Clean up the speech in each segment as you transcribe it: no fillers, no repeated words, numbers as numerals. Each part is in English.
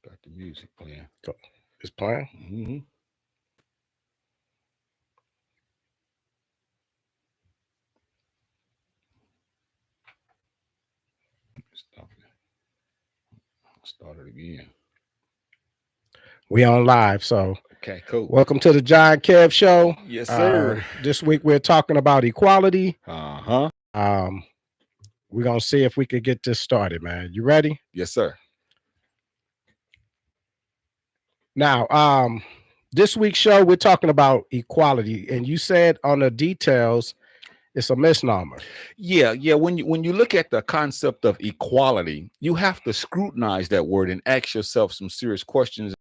Got the music playing. It's playing. Mm-hmm. Stop it. Start it again. We on live, so Okay, cool. welcome to the Jah and Kev show. Yes, sir. This week we're talking about equality. Uh-huh. Um, we're gonna see if we could get this started, man. You ready? Yes, sir. Now, this week's show we're talking about equality, and you said on the details it's a misnomer. Yeah. When you look at the concept of equality, you have to scrutinize that word and ask yourself some serious questions.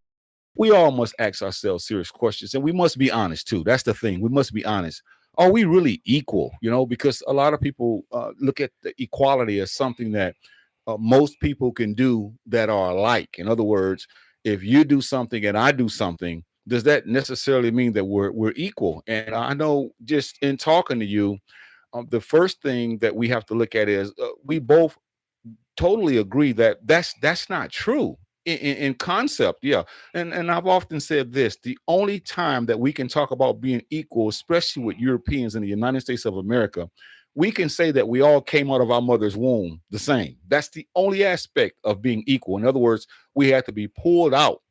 We all must ask ourselves serious questions, and we must be honest too. That's the thing. We must be honest. Are we really equal? Because a lot of people look at the equality as something that most people can do that are alike. In other words, if you do something and I do something, does that necessarily mean that we're equal? And I know just in talking to you, the first thing that we have to look at is we both totally agree that that's not true in concept. Yeah. And I've often said this: the only time that we can talk about being equal, especially with Europeans in the United States of America, we can say that we all came out of our mother's womb the same. That's the only aspect of being equal. In other words, we had to be pulled out.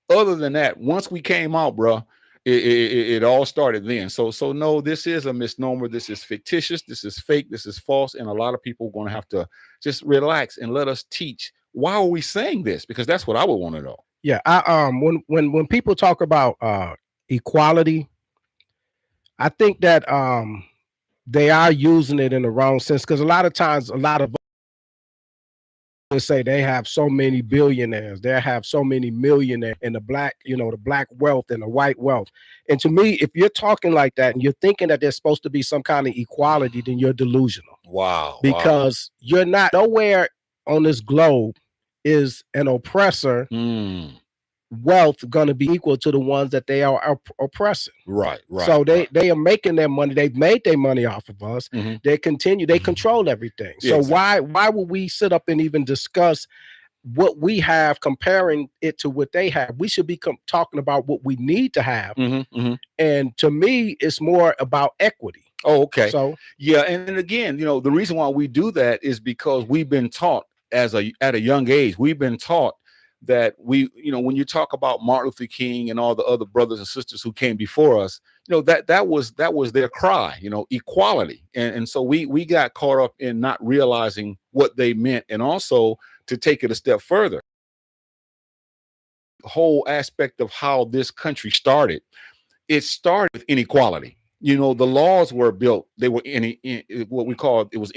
Other than that, once we came out, bro, it all started then. So no, this is a misnomer. This is fictitious. This is fake. This is false. And a lot of people are going to have to just relax and let us teach. Why are we saying this? Because that's what I would want to know. Yeah, when people talk about equality, I think that they are using it in the wrong sense, because a lot of times a lot of say they have so many billionaires, they have so many millionaires, and the black, the black wealth and the white wealth. And to me, if you're talking like that and you're thinking that there's supposed to be some kind of equality, then you're delusional. Wow. Because you're not, nowhere on this globe is an oppressor wealth going to be equal to the ones that they are oppressing. Right. So they are making their money. They've made their money off of us. Mm-hmm. They control everything. Yeah, so exactly. why would we sit up and even discuss what we have, comparing it to what they have? We should be talking about what we need to have. Mm-hmm. And to me, it's more about equity. Oh, okay. So yeah, and again, the reason why we do that is because we've been taught at a young age. We've been taught that when you talk about Martin Luther King and all the other brothers and sisters who came before us, that was their cry, equality. And so we got caught up in not realizing what they meant. And also, to take it a step further, the whole aspect of how this country started, it started with inequality. The laws were built, they were what we call, it was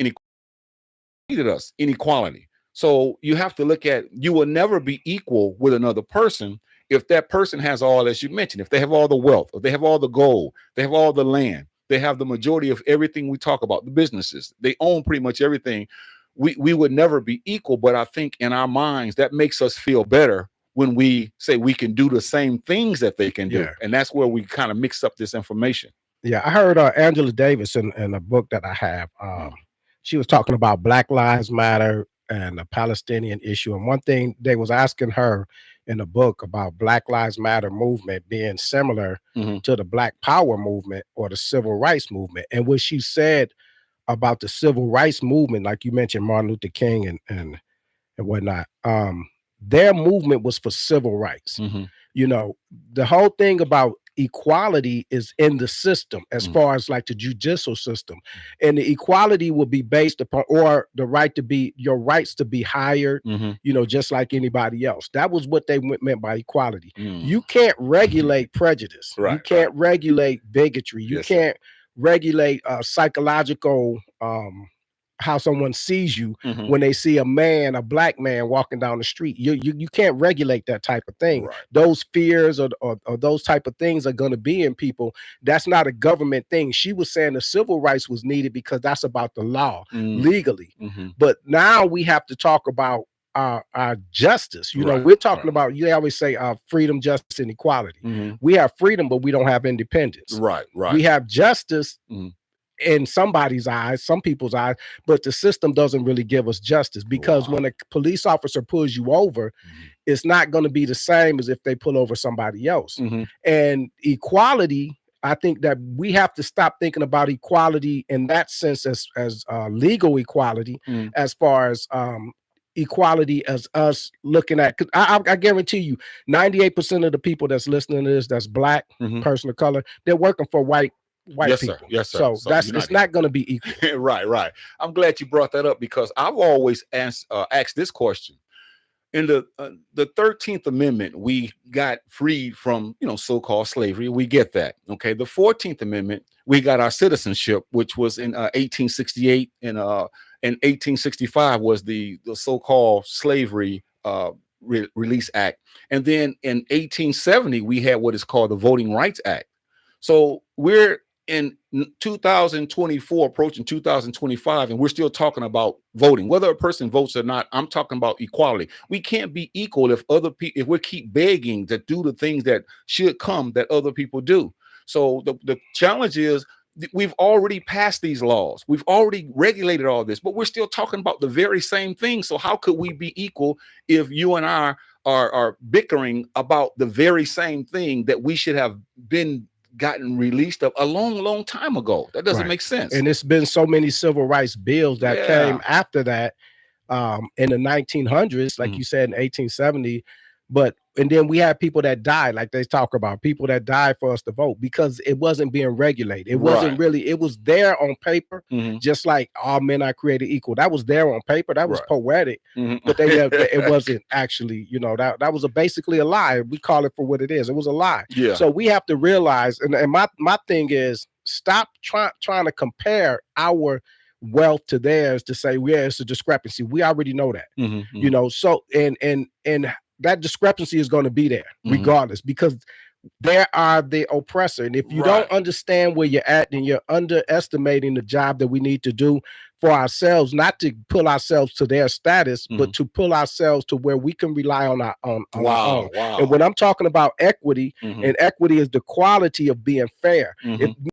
inequality. So you have to look at, you will never be equal with another person if that person has all, as you mentioned, if they have all the wealth, if they have all the gold, they have all the land, they have the majority of everything we talk about, the businesses, they own pretty much everything. We would never be equal. But I think in our minds, that makes us feel better when we say we can do the same things that they can do. Yeah. And that's where we kind of mix up this information. Yeah, I heard Angela Davis in a book that I have. She was talking about Black Lives Matter and the Palestinian issue. And one thing they was asking her in the book about Black Lives Matter movement being similar to the Black Power movement or the Civil Rights movement. And what she said about the Civil Rights movement, like you mentioned, Martin Luther King and whatnot, their movement was for civil rights. The whole thing about equality is in the system, as far as like the judicial system, and the equality will be based upon, or the right to be, your rights to be hired, just like anybody else. That was what they meant by equality. You can't regulate prejudice. Right, you can't regulate bigotry. You can't regulate psychological how someone sees you when they see a black man walking down the street. You can't regulate that type of thing. Right. Those fears or those type of things are going to be in people. That's not a government thing. She was saying the civil rights was needed because that's about the law legally. But now we have to talk about our justice. We're talking about, you always say freedom, justice, and equality. We have freedom, but we don't have independence. Right. We have justice in somebody's eyes, some people's eyes, but the system doesn't really give us justice, because when a police officer pulls you over it's not going to be the same as if they pull over somebody else. Mhm. And equality, I think that we have to stop thinking about equality in that sense as legal equality, Mhm. as far as equality as us looking at. 'Cause I guarantee you, 98% of the people that's listening to this, that's black, Mhm. person of color, they're working for white Yes, sir. people. Yes, sir. So So that's you're it's not not going to be equal. right, right. I'm glad you brought that up because I've always asked this question. In the 13th Amendment, we got freed from, so-called slavery. We get that. Okay. The 14th Amendment, we got our citizenship, which was in 1868, and in 1865 was the so-called slavery release act. And then in 1870, we had what is called the Voting Rights Act. So we're in 2024, approaching 2025, and we're still talking about voting, whether a person votes or not. I'm talking about equality. We can't be equal if other people, if we keep begging to do the things that should come that other people do. So the challenge is we've already passed these laws, we've already regulated all this, but we're still talking about the very same thing. So how could we be equal if you and I are bickering about the very same thing that we should have been gotten released of a long time ago? That doesn't Right. make sense. And it's been so many civil rights bills that came Yeah. after that, in the 1900s, like Mhm. you said, in 1870. But and then we had people that died, like they talk about people that died for us to vote because it wasn't being regulated. It wasn't Right. really, it was there on paper, Mhm. just like all men are created equal. That was there on paper. That was Right. poetic, Mhm. but they never, it wasn't actually, that was basically a lie. We call it for what it is. It was a lie. Yeah. So we have to realize, and my thing is stop trying to compare our wealth to theirs to say, yeah, it's a discrepancy. We already know that, Mhm. Mhm. so and that discrepancy is going to be there Mhm. regardless, because there are the oppressor. And if you don't Right. understand where you're at, then you're underestimating the job that we need to do for ourselves, not to pull ourselves to their status, but Mhm. to pull ourselves to where we can rely on our own. Wow. And Wow. when I'm talking about equity, Mhm. and equity is the quality of being fair. If Mhm.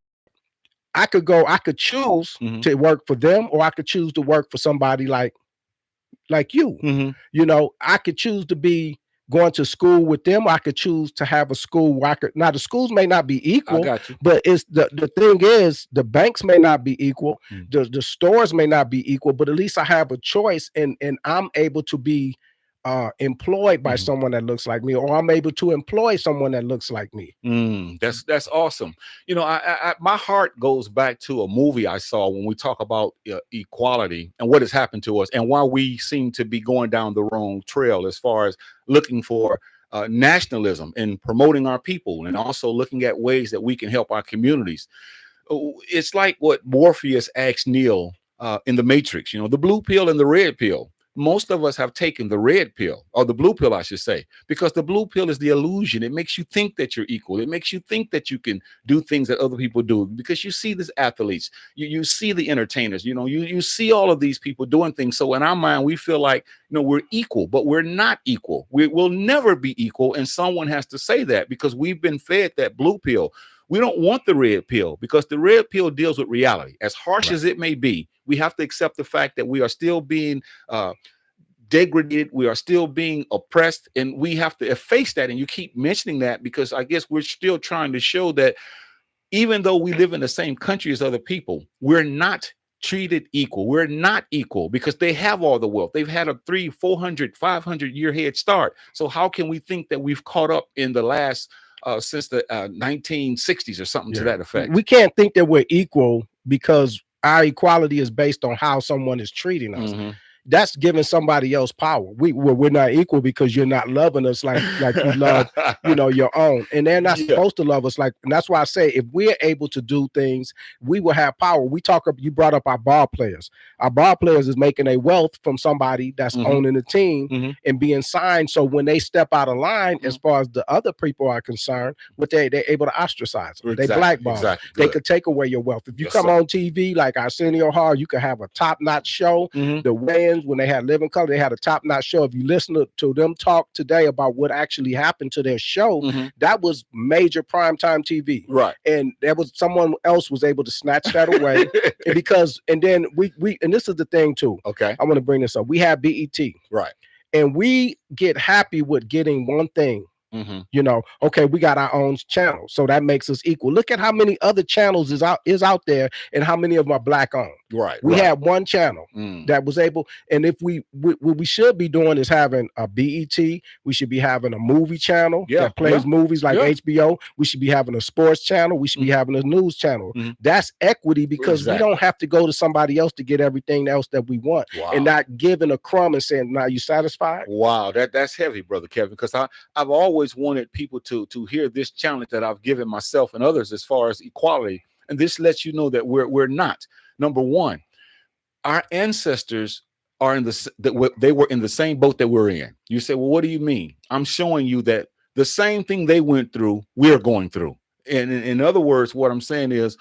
I could choose Mhm. to work for them, or I could choose to work for somebody like you. Mhm. I could choose to be going to school with them. I could choose to have a school where I could, now the schools may not be I equal, got you. but it's the thing is the banks may not be equal, Mhm. the stores may not be equal, but at least I have a choice, and I'm able to be employed by Mhm. someone that looks like me, or I'm able to employ someone that looks like me. That's awesome. My heart goes back to a movie I saw when we talk about equality and what has happened to us, and why we seem to be going down the wrong trail as far as looking for nationalism and promoting our people, and also looking at ways that we can help our communities. It's like what Morpheus asked Neo in the Matrix, the blue pill and the red pill. Most of us have taken the red pill, or the blue pill, I should say, because the blue pill is the illusion. It makes you think that you're equal. It makes you think that you can do things that other people do, because you see these athletes, you see the entertainers, you see all of these people doing things. So in our mind, we feel like, we're equal, but we're not equal. We will never be equal. And someone has to say that, because we've been fed that blue pill. We don't want the red pill, because the red pill deals with reality. As harsh Right. as it may be, we have to accept the fact that we are still being degraded, we are still being oppressed, and we have to efface that. And you keep mentioning that because I guess we're still trying to show that even though we live in the same country as other people, we're not treated equal. We're not equal because they have all the wealth. They've had a 300, 400, 500 year head start. So how can we think that we've caught up in the last since the 1960s or something to Yeah. that effect? We can't think that we're equal because our equality is based on how someone is treating us. Mm-hmm. That's giving somebody else power. We're not equal because you're not loving us like you love, your own, and they're not Yeah. supposed to love us like. And that's why I say if we're able to do things, we will have power. You brought up our ball players. Our ball players is making a wealth from somebody that's Mm-hmm. owning the team Mm-hmm. and being signed. So when they step out of line, Mm-hmm. as far as the other people are concerned, they're able to ostracize them. They Exactly. blackball them. Exactly. They Good. could take away your wealth. If you Yes, come sir. on TV like Arsenio Hall, you can have a top-notch show. Mm-hmm. The Wayans, when they had Living Color, they had a top-notch show. If you listen to them talk today about what actually happened to their show, Mm-hmm. that was major primetime TV. Right. And there was someone else was able to snatch that away. And then we and this is the thing too. Okay. I want to bring this up. We have BET. Right. and we get happy with getting one thing. Mm-hmm. Okay, we got our own channel, so that makes us equal. Look at how many other channels is out there, and how many of them are black owned. Right, We right. had one channel that was able, and if what we should be doing is having a BET. We should be having a movie channel Yeah, that plays yeah, movies like yeah. HBO. We should be having a sports channel. We should be having a news channel. Mm-hmm. That's equity, because we don't Exactly. have to go to somebody else to get everything else that we want, and Wow. not giving a crumb and saying, "Now you satisfied?" Wow, that's heavy, brother Kevin, because I've always wanted people to hear this challenge that I've given myself and others as far as equality, and this lets you know that we're not. Number one, our ancestors are they were in the same boat that we're in. You say, well, what do you mean? I'm showing you that the same thing they went through, we're going through. And in other words, what I'm saying is,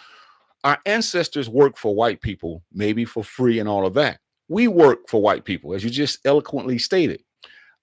our ancestors worked for white people, maybe for free and all of that. We work for white people, as you just eloquently stated.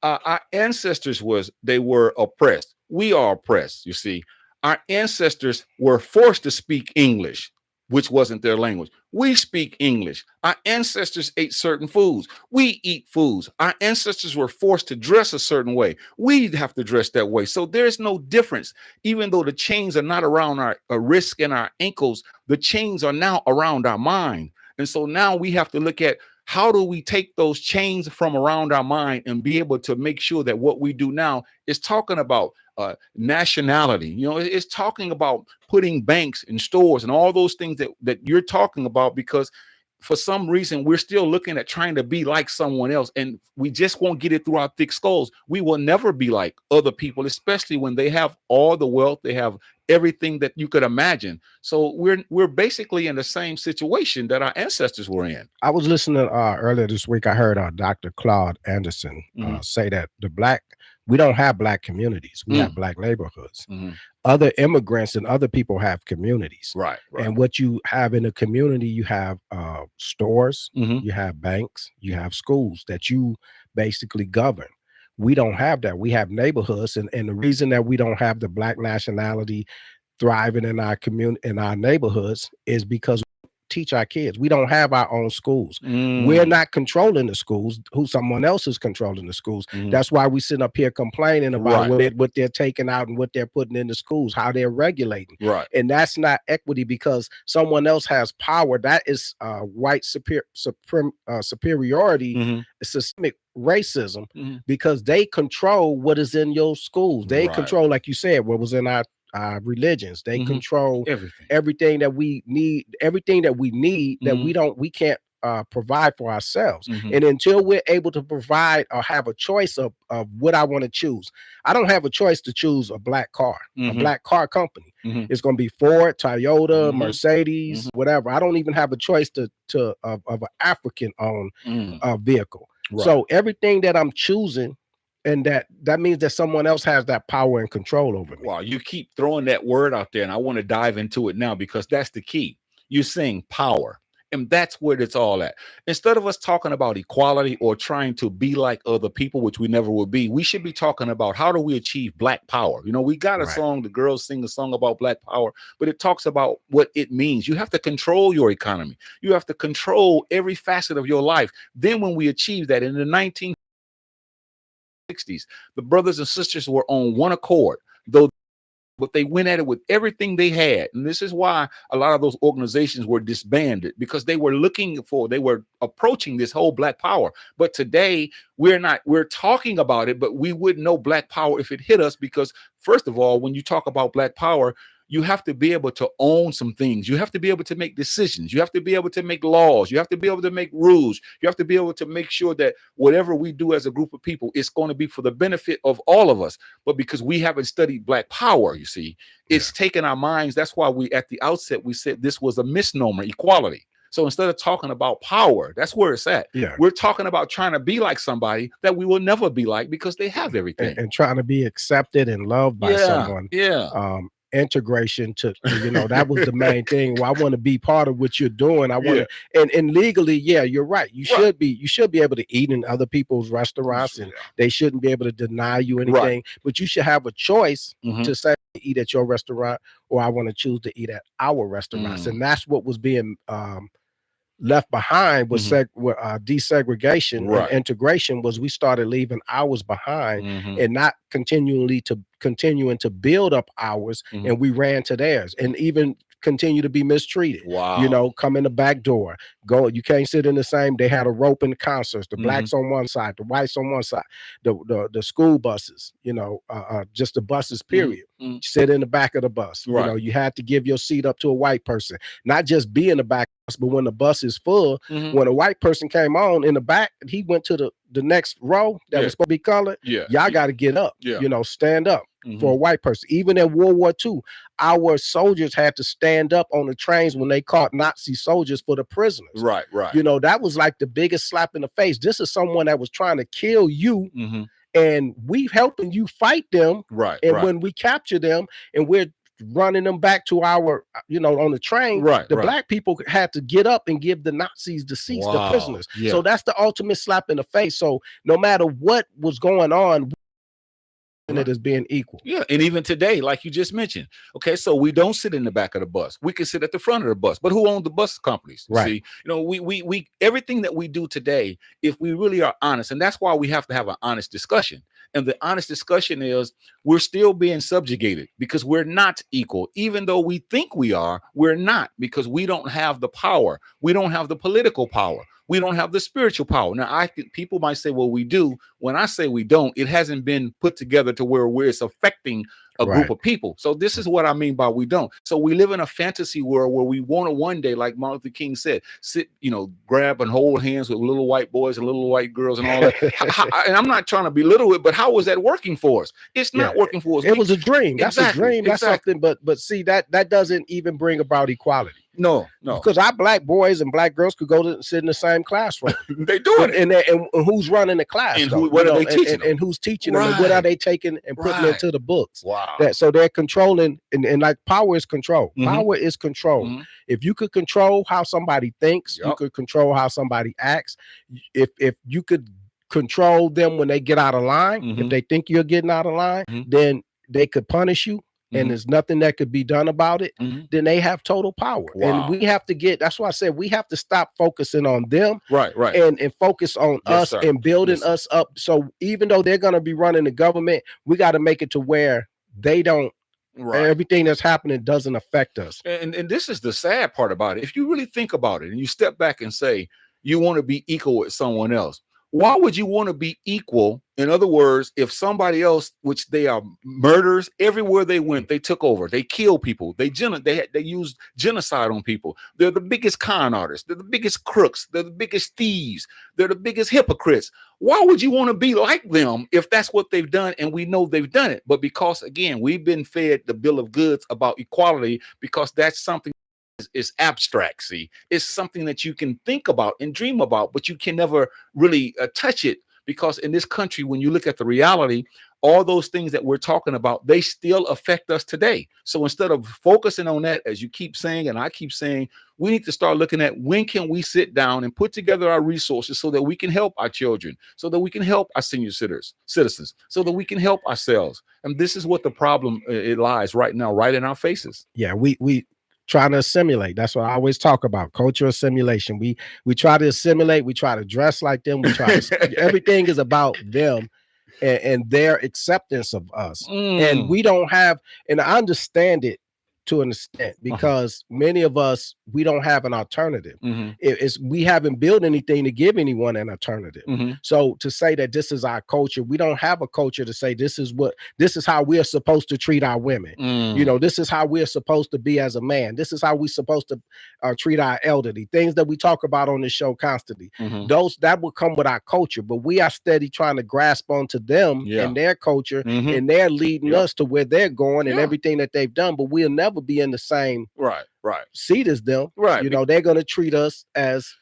Our ancestors they were oppressed. We are oppressed. You see, our ancestors were forced to speak English, which wasn't their language. We speak English. Our ancestors ate certain foods. We eat foods. Our ancestors were forced to dress a certain way. We have to dress that way. So there's no difference. Even though the chains are not around our wrists and our ankles, the chains are now around our mind. And so now we have to look at, how do we take those chains from around our mind and be able to make sure that what we do now is talking about nationality? It's talking about putting banks and stores and all those things that you're talking about, because for some reason we're still looking at trying to be like someone else, and we just won't get it through our thick skulls. We will never be like other people, especially when they have all the wealth, they have everything that you could imagine. So we're basically in the same situation that our ancestors were in. I was listening earlier this week. I heard Dr. Claude Anderson say that we don't have black communities. We have black neighborhoods. Other immigrants and other people have communities. Right. And what you have in a community, you have stores, you have banks, you have schools that you basically govern. We don't have that. We have neighborhoods. And the reason that we don't have the black nationality thriving in our community, in our neighborhoods, is because teach our kids. We don't have our own schools. We're not controlling the schools. Someone else is controlling the schools. That's why we sit up here complaining about what they're taking out and what they're putting in the schools, how they're regulating. Right. And that's not equity, because someone else has power. That is white superiority, systemic racism, because they control what is in your schools. They control, like you said, what was in our religions. They control everything that we need, that we can't provide for ourselves. And until we're able to provide or have a choice of what I want to choose, I don't have a choice to choose a black car, a black car company. It's going to be Ford, Toyota, Mercedes, whatever. I don't even have a choice of an African owned vehicle. So everything that I'm choosing, and that means that someone else has that power and control over me. Wow, you keep throwing that word out there, and I want to dive into it now, because that's the key. You're saying power, and that's where it's all at. Instead of us talking about equality or trying to be like other people, which we never will be, we should be talking about, how do we achieve black power? We got a song, the girls sing a song about black power, but it talks about what it means. You have to control your economy. You have to control every facet of your life. Then when we achieve that in the 1960s, the brothers and sisters were on one accord, but they went at it with everything they had. And this is why a lot of those organizations were disbanded, because they were approaching this whole black power. But today we're talking about it, but we wouldn't know black power if it hit us, because first of all, when you talk about black power, you have to be able to own some things. You have to be able to make decisions. You have to be able to make laws. You have to be able to make rules. You have to be able to make sure that whatever we do as a group of people, it's going to be for the benefit of all of us. But because we haven't studied black power, you see, it's taken our minds. That's why at the outset, we said this was a misnomer, equality. So instead of talking about power, that's where it's at. We're talking about trying to be like somebody that we will never be like, because they have everything. And trying to be accepted and loved by someone. Integration to that was the main thing. Well, I want to be part of what you're doing. I want to, and legally, you're right. You should be able to eat in other people's restaurants, and they shouldn't be able to deny you anything. But you should have a choice to say, eat at your restaurant, or I want to choose to eat at our restaurants. And that's what was being left behind with Mhm. desegregation and Right. integration was we started leaving ours behind Mhm. and not continuing to build up ours, Mhm. and we ran to theirs and even continue to be mistreated. Wow. Come in the back door, go, you can't sit in the same. They had a rope in the concerts, the Mhm. blacks on one side, the whites on one side, the school buses, just the buses, Mhm. period. Mhm. Sit in the back of the bus. Right. You had to give your seat up to a white person, not just be in the back, but when the bus is full, Mhm. when a white person came on in the back, he went to the next row that Yeah. was supposed to be colored. Yeah. Y'all got to get up, Yeah. stand up for a Mhm. white person. Even in World War II, our soldiers had to stand up on the trains when they caught Nazi soldiers for the prisoners. Right. Right. That was like the biggest slap in the face. This is someone that was trying to kill you, Mhm. and we helping you fight them. Right. And Right. when we capture them and we're running them back to our, on the train, Right. the Right. black people had to get up and give the Nazis the seats, the Wow. prisoners. So Yeah. that's the ultimate slap in the face. So no matter what was going on, Right. it is being equal. Yeah, and even today, like you just mentioned, okay, so we don't sit in the back of the bus. We can sit at the front of the bus. But who owns the bus companies? Right. See, we everything that we do today, if we really are honest, and that's why we have to have an honest discussion. And the honest discussion is we're still being subjugated because we're not equal. Even though we think we are, we're not, because we don't have the power. We don't have the political power. We don't have the spiritual power. Now, people might say, well, we do. When I say we don't, it hasn't been put together to where it's affecting a group Right. of people. So this is what I mean by we don't. So we live in a fantasy world where we want to one day, like Martin Luther King said, sit, grab and hold hands with little white boys and little white girls and all that. And I'm not trying to belittle it, but how is that working for us? It's Yeah, not working for us. it was a dream. That's a Exactly, dream. That's exactly. something. But see, that doesn't even bring about equality. No, no. Because our black boys and black girls could go to sit in the same classroom. They doing it. And who's running the class, And though? what are they teaching them? And who's teaching them, and what are Right. they taking and putting Right. into the books? Wow. So they're controlling, and like power is control. Mhm. Power is control. Mhm. If you could control how somebody thinks, you Yep. could control how somebody acts. If you could control them when they get out of line, if Mhm. they think you're getting out of line, Mhm. then they could punish you, and Mhm. there's nothing that could be done about it. Mhm. Then they have total power. And Wow. we have to that's why I said we have to stop focusing on them, Right, right. and focus on Yes, us sir. and building Yes, sir. us up. So even though they're going to be running the government, we got to make it to where they don't, Right. everything that's happening doesn't affect us. And this is the sad part about it. If you really think about it and you step back and say you want to be equal with someone else, why would you want to be equal? In other words, if somebody else, which they are murderers, everywhere they went, they took over, they killed people, they used genocide on people. They're the biggest con artists, they're the biggest crooks, they're the biggest thieves, they're the biggest hypocrites. Why would you want to be like them if that's what they've done? And we know they've done it. But because, again, we've been fed the bill of goods about equality, because that's something is abstract. See, it's something that you can think about and dream about, but you can never really touch it, because in this country, when you look at the reality, all those things that we're talking about, they still affect us today. So instead of focusing on that, as you keep saying and I keep saying, we need to start looking at when can we sit down and put together our resources so that we can help our children, so that we can help our senior citizens, so that we can help ourselves. And this is what the problem it lies right now, right in our faces. Yeah, we trying to assimilate. That's what I always talk about, cultural assimilation. We try to assimilate, we try to dress like them, we try to everything is about them, and their acceptance of us. And Mm. we don't have, and I understand it to an extent, Uh-huh. because many of us, we don't have an alternative. Mhm. It's we haven't built anything to give anyone an alternative. Mhm. So to say that this is our culture, we don't have a culture to say this is how we are supposed to treat our women. Mm. This is how we're supposed to be as a man. This is how we're supposed to treat our elderly. Things that we talk about on this show constantly. Mhm. Those that will come with our culture, but we are steady trying to grasp onto them Yeah. and their culture, Mhm. and they're leading Yep. us to where they're going and Yeah. everything that they've done. But we'll never be in the same Right, right, seat as them. right. They're going to treat us as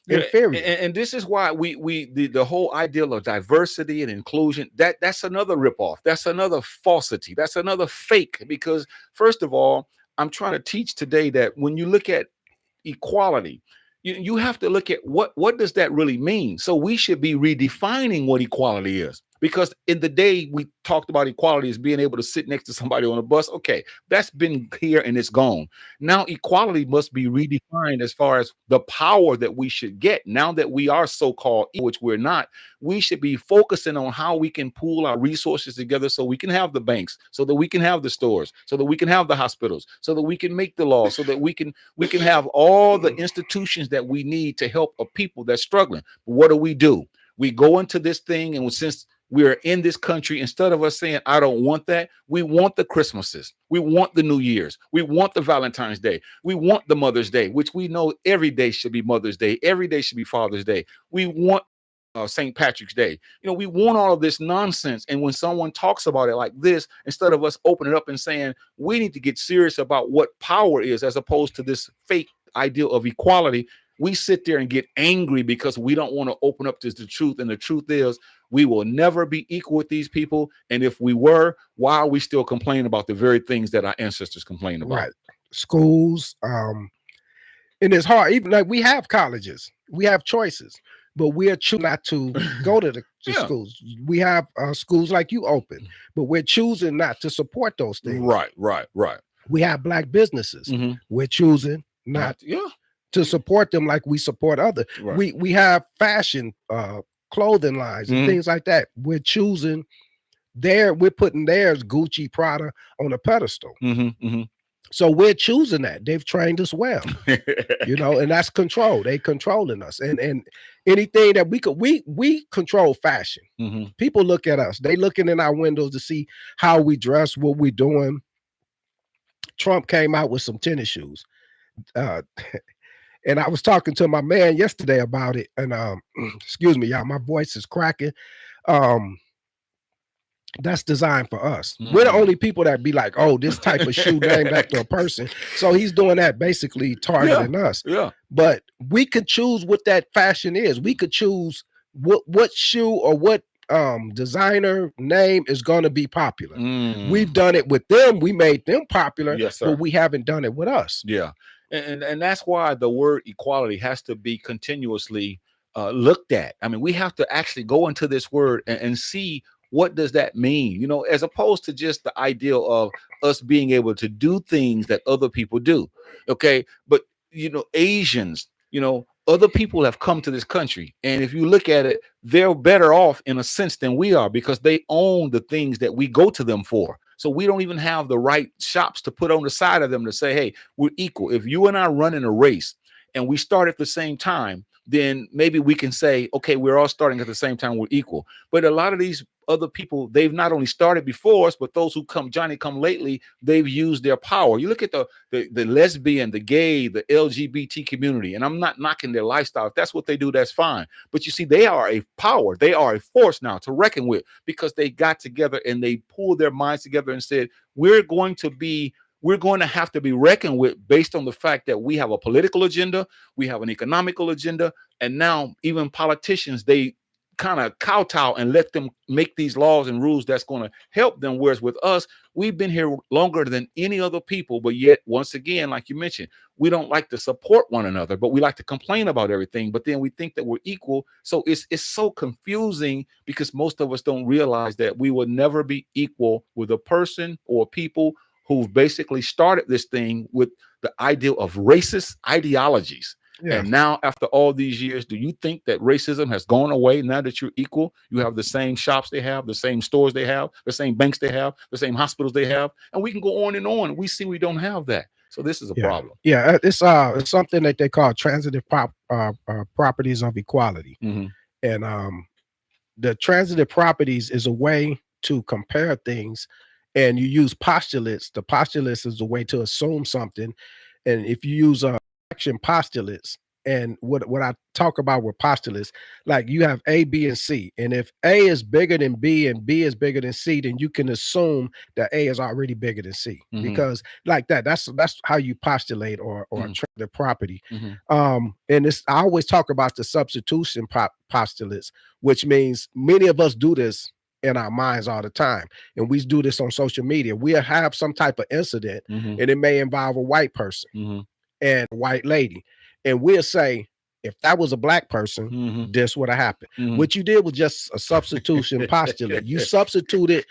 Yeah, inferior. and this is why the whole ideal of diversity and inclusion, that's another ripoff. That's another falsity. That's another fake. Because first of all, I'm trying to teach today that when you look at equality, you have to look at what does that really mean. So we should be redefining what equality is, Because in the day we talked about equality as being able to sit next to somebody on a bus. Okay, that's been here and it's gone. Now equality must be redefined as far as the power that we should get. Now that we are so-called equal, which we're not, we should be focusing on how we can pool our resources together so we can have the banks, so that we can have the stores, so that we can have the hospitals, so that we can make the laws, so that we can have all the institutions that we need to help a people that's struggling. But what do? We go into this thing, and since we're in this country, instead of us saying, I don't want that, we want the Christmases, we want the New Year's, we want the Valentine's Day, we want the Mother's Day, which we know every day should be Mother's Day, every day should be Father's Day. We want St. Patrick's Day. We want all of this nonsense. And when someone talks about it like this, instead of us opening up and saying, we need to get serious about what power is, as opposed to this fake ideal of equality, we sit there and get angry because we don't want to open up to the truth. And the truth is, we will never be equal with these people. And if we were, why are we still complaining about the very things that our ancestors complained about? Right. Schools, and it's hard. Even like we have colleges, we have choices, but we're choosing not to go to the Yeah. schools. We have schools like you open, but we're choosing not to support those things. Right. We have black businesses. Mhm. We're choosing not Yeah. to support them like we support other. Right. We have fashion, clothing lines and Mhm. things like that. We're choosing we're putting theirs, Gucci, Prada, on a pedestal. Mhm. So we're choosing that. They've trained us well, and that's control. They controlling us. And anything that we control fashion. Mhm. People look at us. They looking in our windows to see how we dress, what we doing. Trump came out with some tennis shoes. Uh, and I was talking to my man yesterday about it. And excuse me, y'all, my voice is cracking. Um, that's designed for us. We're the only people that be like, oh, this type of shoe named after a person. So he's doing that, basically targeting us. Yeah. But we could choose what that fashion is. We could choose what shoe or what designer name is going to be popular. We've done it with them. We made them popular. Yes, sir. But we haven't done it with us. Yeah. And that's why the word equality has to be continuously looked at. I mean, we have to actually go into this word and see, what does that mean? As opposed to just the ideal of us being able to do things that other people do. Okay. But, Asians, other people have come to this country. And if you look at it, they're better off in a sense than we are, because they own the things that we go to them for. So we don't even have the right shops to put on the side of them to say, hey, we're equal. If you and I run in a race and we start at the same time, then maybe we can say, okay, we're all starting at the same time, we're equal. But a lot of these other people, they've not only started before us, but those who Johnny come lately, they've used their power. You look at the lesbian, the gay, the LGBT community, and I'm not knocking their lifestyle. If that's what they do, that's fine. But you see, they are a power. They are a force now to reckon with, because they got together and they pulled their minds together and said, we're going to have to be reckoned with, based on the fact that we have a political agenda, we have an economical agenda, and now even politicians, they kind of kowtow and let them make these laws and rules that's going to help them. Whereas with us, we've been here longer than any other people, but yet, once again, like you mentioned, we don't like to support one another, but we like to complain about everything. But then we think that we're equal. So it's so confusing, because most of us don't realize that we will never be equal with a person or people who've basically started this thing with the ideal of racist ideologies. Yeah. And now, after all these years, do you think that racism has gone away now that you're equal? You have the same shops they have, the same stores they have, the same banks they have, the same hospitals they have, and we can go on and on. We see we don't have that. So this is a problem. Yeah, it's something that they call transitive properties of equality. Mm-hmm. And the transitive properties is a way to compare things, and you use postulates. The postulates is a way to assume something, and if you use action postulates, and what I talk about with postulates, like you have A, B, and C, and if A is bigger than B and B is bigger than C, then you can assume that A is already bigger than C, because like that's how you postulate or the property. And I always talk about the substitution postulates, which means many of us do this in our minds all the time, and we do this on social media. We'll have some type of incident, and it may involve a white person and a white lady, and we'll say, if that was a black person, Mhm. this would have happened. Mhm. What you did was just a substitution postulate. You substituted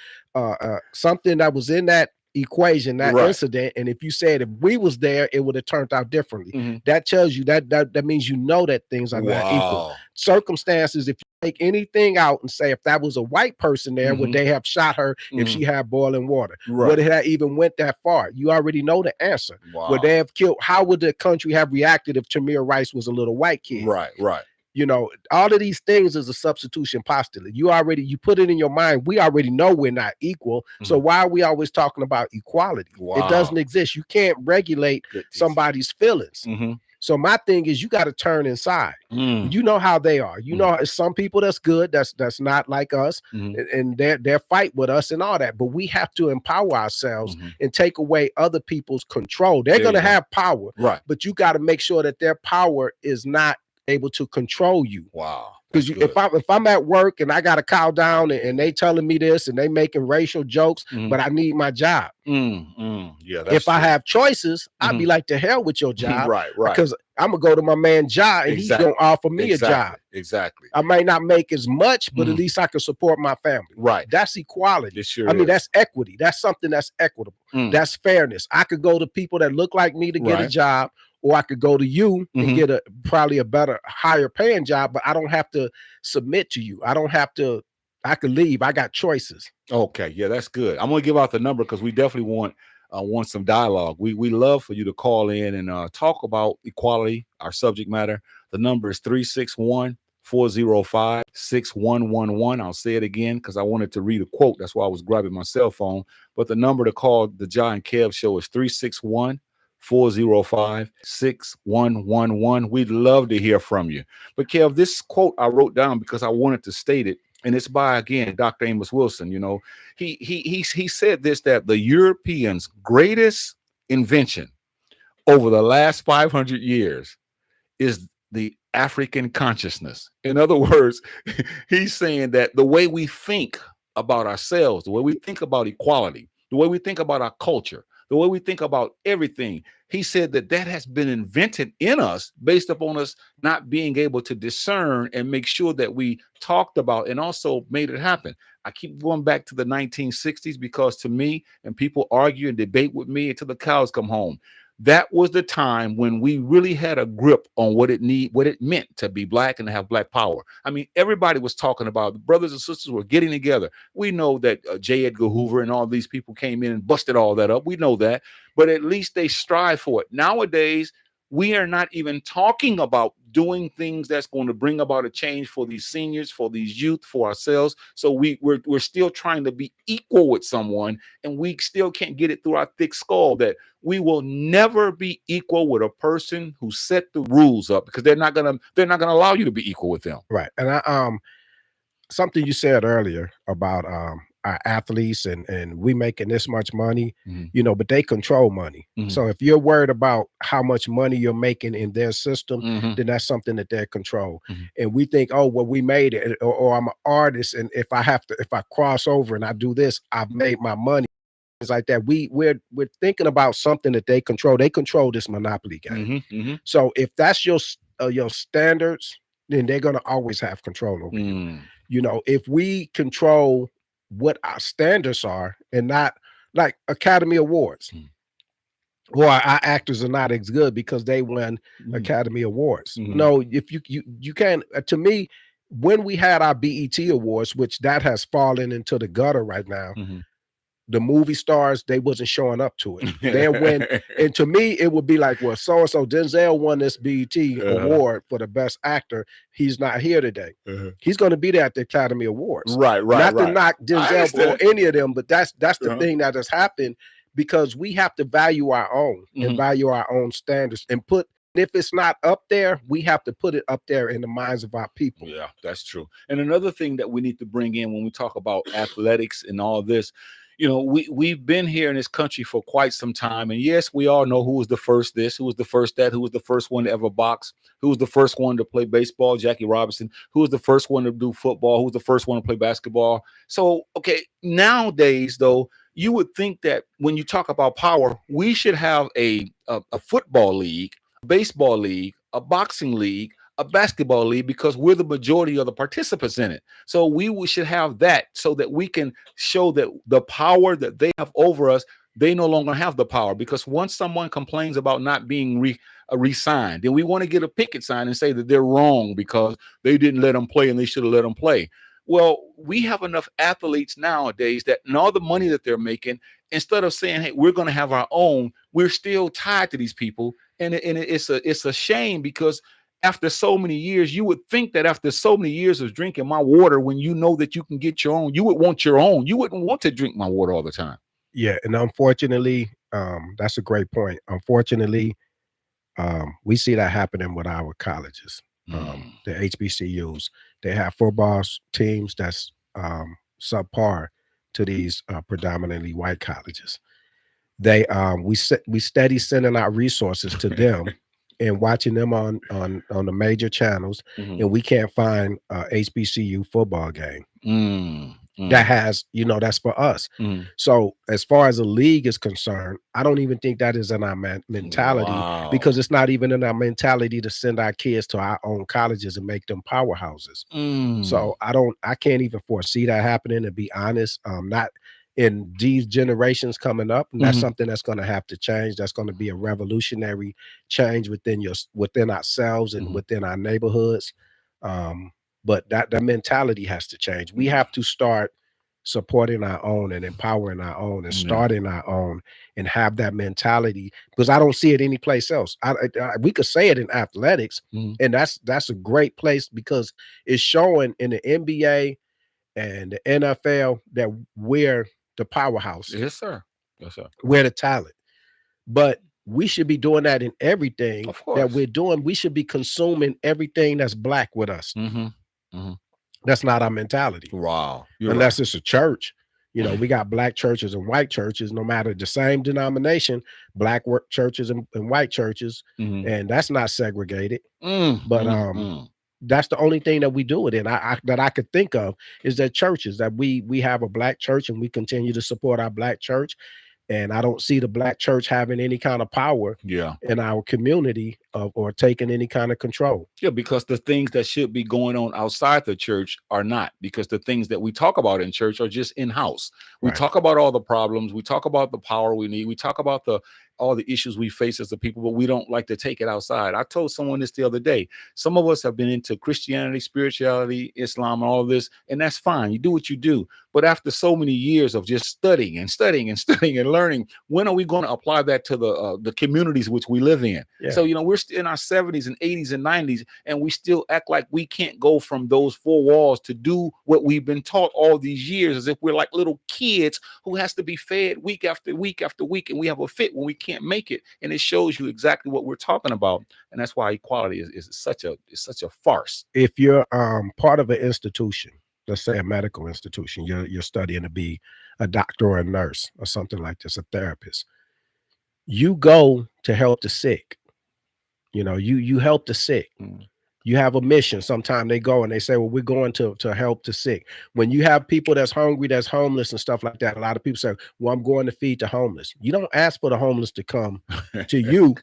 something that was in that equation, that Right. incident, and if you said if we was there, it would have turned out differently. Mhm. That tells you that means you know that things are not equal. Wow. Circumstances, if you take anything out and say if that was a white person there, would Mhm. they have shot her if Mhm. she had boiling water? Would Right. it have even went that far? You already know the answer. Would Wow. they have killed? How would the country have reacted if Tamir Rice was a little white kid? Right. Right. You know, all of these things is a substitution postulate. You put it in your mind. We already know we're not equal. So Mhm. why are we always talking about equality? It doesn't Wow. exist. You can't regulate Good teaching. somebody's feelings. Mhm. So my thing is you got to turn inside. Mm. You know how they are. You Mm. know, it's some people that's good, that's not like us, Mhm. and they're fight with us and all that. But we have to empower ourselves Mhm. and take away other people's control. They're There you gonna go. have power, Right. but you got to make sure that their power is not able to control you. Wow. Because That's good. if I'm at work and I got to cow down and they telling me this and they making racial jokes, Mhm. but I need my job. Yeah, that's If I true. have choices, I'd be Mhm. like, to hell with your job, Right. Right. because I'm gonna go to my man Jah and he's Exactly. gonna offer me a job. Exactly. Exactly. I might not make as much, but at Mhm. least I can support my family. Right. That's equality. It sure I mean, is. that's equity. That's something that's equitable. Mm. That's fairness. I could go to people that look like me to get a Right. job, or I could go to you and Mhm. get probably a better, higher paying job, but I don't have to submit to you. I don't have to, I could leave. I got choices. Okay, yeah, that's good. I'm gonna give out the number because we definitely want some dialogue. We love for you to call in and talk about equality, our subject matter. The number is 361-405-6111. I'll say it again because I wanted to read a quote. That's why I was grabbing my cell phone. But the number to call the Jah and Kev show is 361-405-6111. We'd love to hear from you. But Kev, this quote I wrote down because I wanted to state it, and it's by, again, Dr. Amos Wilson. You know, he said this, that the Europeans' greatest invention over the last 500 years is the African consciousness. In other words, he's saying that the way we think about ourselves, the way we think about equality, the way we think about our culture, the way we think about everything, he said that that has been invented in us based upon us not being able to discern and make sure that we talked about and also made it happen. I keep going back to the 1960s because to me, and people argue and debate with me until the cows come home, that was the time when we really had a grip on what it meant to be black and to have black power. I mean, everybody was talking about, brothers and sisters were getting together. We know that J. Edgar Hoover and all these people came in and busted all that up. We know that, but at least they strive for it. Nowadays, we are not even talking about doing things that's going to bring about a change for these seniors, for these youth, for ourselves. So we're still trying to be equal with someone, and we still can't get it through our thick skull that we will never be equal with a person who set the rules up, because they're not gonna allow you to be equal with them. Right. And something you said earlier about our athletes and we making this much money, Mhm. you know, but they control money. Mhm. So if you're worried about how much money you're making in their system, Mhm. then that's something that they control. Mhm. And we think, oh, well, we made it, or I'm an artist, and if I cross over and I do this, I've made my money. It's like that. We're thinking about something that they control. They control this monopoly game. Mhm. Mhm. So if that's your standards, then they're gonna always have control over you. Mm. You know, if we control what our standards are and not like Academy Awards, Mm. or our actors are not as good because they won Mhm. Academy Awards. Mhm. No, if you can't. To me, when we had our BET Awards, which that has fallen into the gutter right now, Mhm. the movie stars, they wasn't showing up to it. They'll win. And to me, it would be like, well, so-and-so Denzel won this BET Uh-huh. award for the best actor. He's not here today. Uh-huh. He's going to be there at the Academy Awards. Right, right, Not to right. knock I Denzel or understand. any of them, but that's the Uh-huh. thing that has happened, because we have to value our own and Mhm. value our own standards and put, if it's not up there, we have to put it up there in the minds of our people. Yeah, that's true. And another thing that we need to bring in when we talk about athletics and all this, you know, we've been here in this country for quite some time, and yes, we all know who was the first this, who was the first that, who was the first one to ever box, who was the first one to play baseball, Jackie Robinson, who was the first one to do football, who was the first one to play basketball. So, okay, nowadays though, you would think that when you talk about power, we should have a football league, a baseball league, a boxing league, a basketball league because we're the majority of the participants in it. So should have that so that we can show that the power that they have over us, they no longer have the power. Because once someone complains about not being re-signed, then we want to get a picket sign and say that they're wrong because they didn't let them play and they should have let them play. Well, we have enough athletes nowadays that and all the money that they're making, instead of saying, hey, we're going to have our own, we're still tied to these people. It's a shame because after so many years, you would think that after so many years of drinking my water, when you know that you can get your own, you would want your own. You wouldn't want to drink my water all the time. Yeah, and unfortunately, that's a great point. Unfortunately, we see that happening with our colleges, Mm. the HBCUs. They have football teams that's subpar to these predominantly white colleges. We steady sending out resources to them and watching them on the major channels, Mhm. and we can't find a HBCU football game Mm. that Mm. has, that's for us. Mm. So as far as the league is concerned, I don't even think that is in our mentality, Wow. because it's not even in our mentality to send our kids to our own colleges and make them powerhouses. Mm. So I can't even foresee that happening, to be honest. Not in these generations coming up. And that's Mhm. something that's going to have to change. That's going to be a revolutionary change within ourselves and Mhm. within our neighborhoods. Um, but that mentality has to change. We Yeah. have to start supporting our own and empowering our own and Yeah. starting our own and have that mentality, because I don't see it anyplace else. We could say it in athletics, Mhm. and that's a great place because it's showing in the NBA and the NFL that we're the powerhouse, Yes, sir. Yes, sir. we're the talent. But we should be doing that in everything Of that course. we're doing. We should be consuming everything that's black with us. Mhm. Mhm. That's not our mentality. Wow. You're right. Unless it's a church. We got black churches and white churches, no matter the same denomination, black churches and white churches, Mhm. and that's not segregated. Mm. But Mm. Mm. that's the only thing that we do it in. That I could think of is that churches, that we have a black church and we continue to support our black church. And I don't see the black church having any kind of power Yeah. in our community or taking any kind of control. Yeah, because the things that should be going on outside the church are not, because the things that we talk about in church are just in house. We Right. talk about all the problems, we talk about the power we need, we talk about the all the issues we face as a people, but we don't like to take it outside. I told someone this the other day. Some of us have been into Christianity, spirituality, Islam, and all this, and that's fine. You do what you do. But after so many years of just studying and studying and studying and learning, when are we going to apply that to the communities which we live in? Yeah. So, we're still in our 70s and 80s and 90s, and we still act like we can't go from those four walls to do what we've been taught all these years, as if we're like little kids who has to be fed week after week after week, and we have a fit when we can't make it. And it shows you exactly what we're talking about. And that's why equality is such a farce. If you're part of an institution, let's say a medical institution, you're studying to be a doctor or a nurse or something like this, a therapist. You go to help the sick. You help the sick. Mm. You have a mission. Sometimes they go and they say, well, we're going to help the sick. When you have people that's hungry, that's homeless and stuff like that, a lot of people say, well, I'm going to feed the homeless. You don't ask for the homeless to come to you.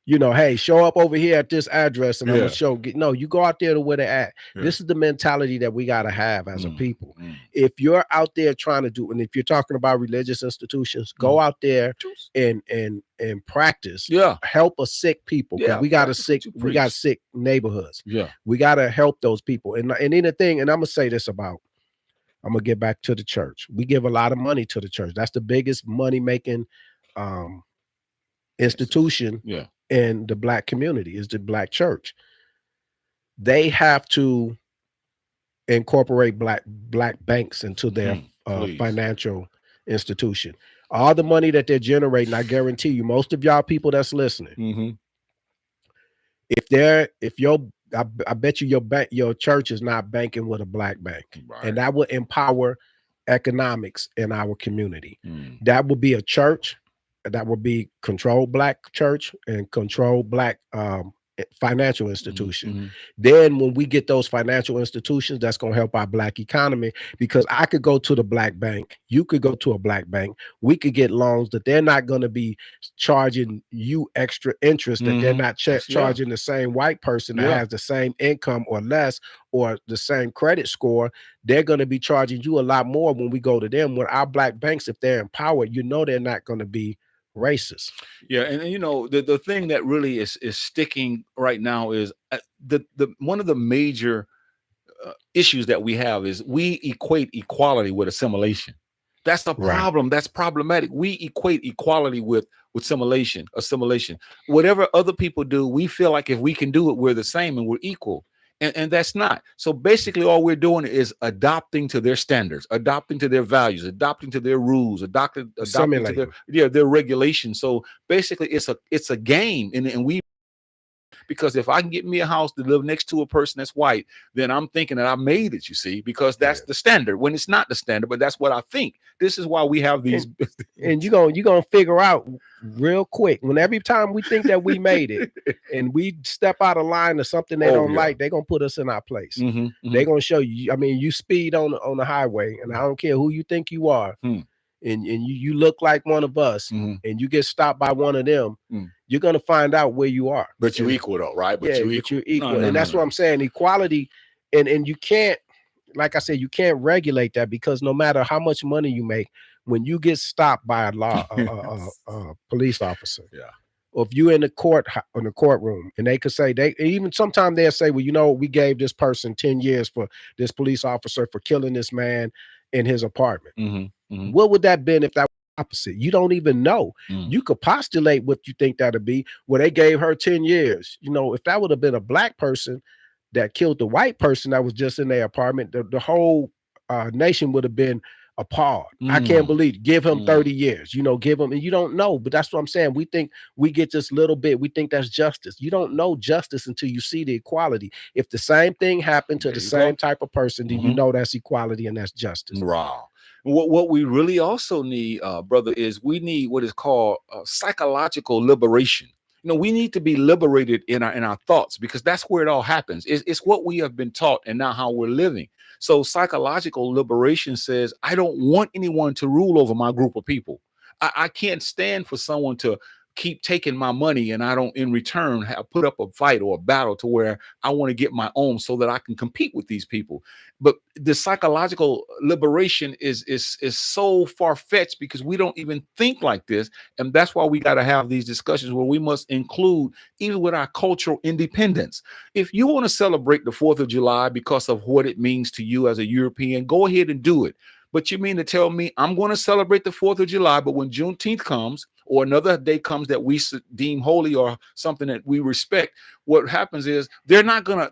Hey, show up over here at this address and I'm gonna Yeah. show. No, you go out there to where they're at. Yeah. This is the mentality that we gotta have as a Mm. people. Mm. If you're out there trying to do, and if you're talking about religious institutions, go Mm. out there Juice. and practice. Yeah. Help a sick people, because Yeah. we got Practice what you we got preach. sick neighborhoods. Yeah. We gotta help those people. And anything, and I'm gonna say this about. I'm gonna get back to the church. We give a lot of money to the church. That's the biggest money making um, institution Yeah. in the black community, is the black church. They have to incorporate black banks into their Please. financial institution. All the money that they're generating, I guarantee you, most of y'all people that's listening, Mm-hmm. if your I bet you your church is not banking with a black bank, Right. and that would empower economics in our community. Mm. That would be a church that would be controlled black church and controlled black financial Mhm, institution. mhm. Then when we get those financial institutions, that's going to help our black economy, because I could go to the black bank, you could go to a black bank, we could get loans that they're not going to be charging you extra interest, that they're Mhm. not Yeah, charging the same white person that yeah. has the same income or less, or the same credit score. They're going to be charging you a lot more when we go to them. When our black banks, if they're empowered, they're not going to be racist. Yeah, and the thing that really is sticking right now is the one of the major issues that we have is we equate equality with assimilation. That's a Right. problem. That's problematic. We equate equality with assimilation. Whatever other people do, we feel like if we can do it, we're the same and we're equal. And that's not. So basically, all we're doing is adopting to their standards, adopting to their values, adopting to their rules, adopting to their Assimilating. their regulations. So basically, it's a game, and we, because if I can get me a house to live next to a person that's white, then I'm thinking that I made it, you see, because that's Yeah. the standard when it's not the standard, but that's what I think. This is why we have these. And you're gonna figure out real quick, when every time we think that we made it and we step out of line or something they Oh don't yeah. like, they're gonna put us in our place. Hmm, They're hmm, gonna show you. I mean, you speed on the highway, and I don't care who you think you are, hmm, and you look like one of us, hmm, and you get stopped by one of them, hmm. you're gonna find out where you are. But you And equal though, right? But yeah, you but equal. you're No, equal, no, and no, that's what no. I'm saying. Equality, and you can't, like I said, you can't regulate that, because no matter how much money you make, when you get stopped by a police officer, Yeah. or if you in the courtroom, and they could say, they even sometimes they'll say, well, we gave this person 10 years for this police officer for killing this man in his apartment. Hmm, hmm, What would that been if that was opposite? You don't even know. mm. You could postulate what you think that'd be. Well, they gave her 10 years. If that would have been a black person that killed the white person that was just in their apartment, the whole nation would have been appalled. I can't Mm, believe it. Give him mm. 30 years, give him, and you don't know. But that's what I'm saying. We think we get this little bit, we think that's justice. You don't know justice until you see the equality. If the same thing happened to There the you go. same type of person, then you Hmm. know that's equality and that's justice. Wow. What we really also need, brother, is we need what is called psychological liberation. We need to be liberated in our thoughts, because that's where it all happens. It's what we have been taught and not how we're living. So psychological liberation says, I don't want anyone to rule over my group of people. I can't stand for someone to keep taking my money and I don't in return have put up a fight or a battle to where I want to get my own so that I can compete with these people. But the psychological liberation is so far-fetched, because we don't even think like this. And that's why we got to have these discussions where we must include, even with our cultural independence. If you want to celebrate the 4th of July because of what it means to you as a European, go ahead and do it. But you mean to tell me I'm going to celebrate the 4th of July, but when Juneteenth comes or another day comes that we deem holy or something that we respect, what happens is they're not gonna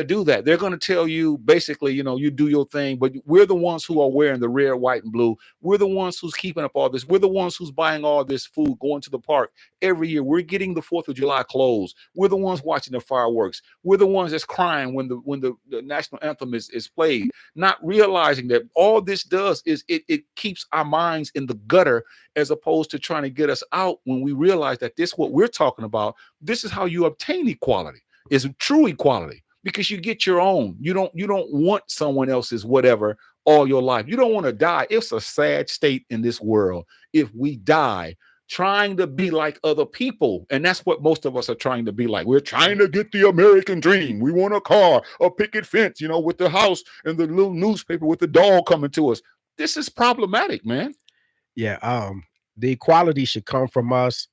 do that. They're gonna tell you basically, you do your thing, but we're the ones who are wearing the red, white, and blue. We're the ones who's keeping up all this. We're the ones who's buying all this food, going to the park every year. We're getting the 4th of July clothes. We're the ones watching the fireworks. We're the ones that's crying when the national anthem is played, not realizing that all this does is it keeps our minds in the gutter, as opposed to trying to get us out when we realize that this what we're talking about. This is how you obtain equality, is true equality, because you get your own. You don't want someone else's whatever all your life. You don't want to die. It's a sad state in this world if we die trying to be like other people. And that's what most of us are trying to be like. We're trying to get the American dream. We want a car, a picket fence, with the house and the little newspaper with the dog coming to us. This is problematic, man. Yeah, the equality should come from us.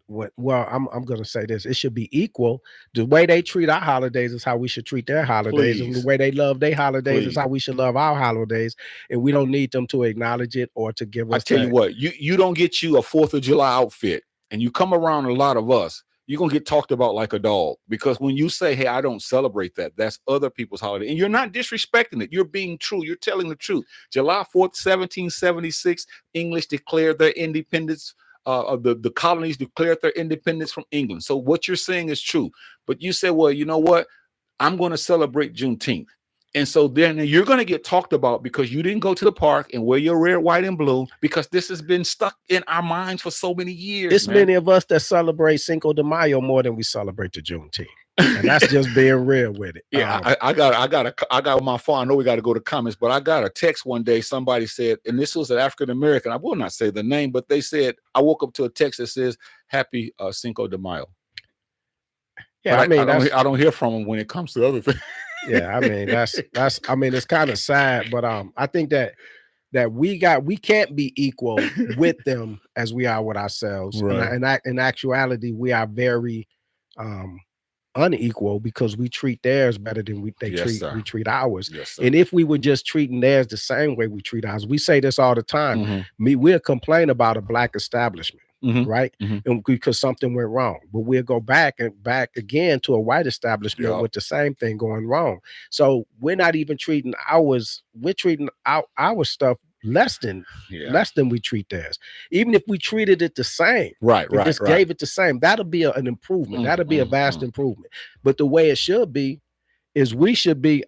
Well, I'm gonna say this: it should be equal. The way they treat our holidays is how we should treat their holidays, and the Please, way they love their holidays is please. how we should love our holidays. And we don't need them to acknowledge it or to give I us tell you that. what, you don't get you a 4th of July outfit and you come around a lot of us, you're gonna get talked about like a dog. Because when you say, hey, I don't celebrate that, that's other people's holiday. And you're not disrespecting it. You're being true. You're telling the truth. July 4th, 1776, English declared their independence. The colonies declared their independence from England. So what you're saying is true. But you say, well, you know what? I'm going to celebrate Juneteenth. And so then you're going to get talked about because you didn't go to the park and wear your red, white, and blue, because this has been stuck in our minds for so many years, It's man. many of us that celebrate Cinco de Mayo more than we celebrate the Juneteenth. And that's just being real with it. Yeah, I got my phone. I know we got to go to comments, but I got a text one day. Somebody said, and this was an African American. I will not say the name, but they said I woke up to a text that says "Happy Cinco de Mayo," but Yeah, I mean I don't hear from them when it comes to other things. yeah, I mean that's I mean it's kind of sad, but I think that we can't be equal with them as we are with ourselves. Right. In actuality, we are very um unequal because we treat theirs better than Yes, sir. we treat ours. Yes, sir. And if we were just treating theirs the same way we treat ours, we say this all the time. Mm-hmm. We'll complain about a black establishment, Mm-hmm. right? Mm-hmm. And because something went wrong, but we'll go back again to a white establishment Yeah. with the same thing going wrong. So we're not even treating ours. We're treating our stuff Yeah. less than we treat theirs. Even if we treated it the same, Right. and Right. just Right. gave it the same, that'll be an improvement. Mm, That'll be a mm, vast mm. improvement. But the way it should be is we should be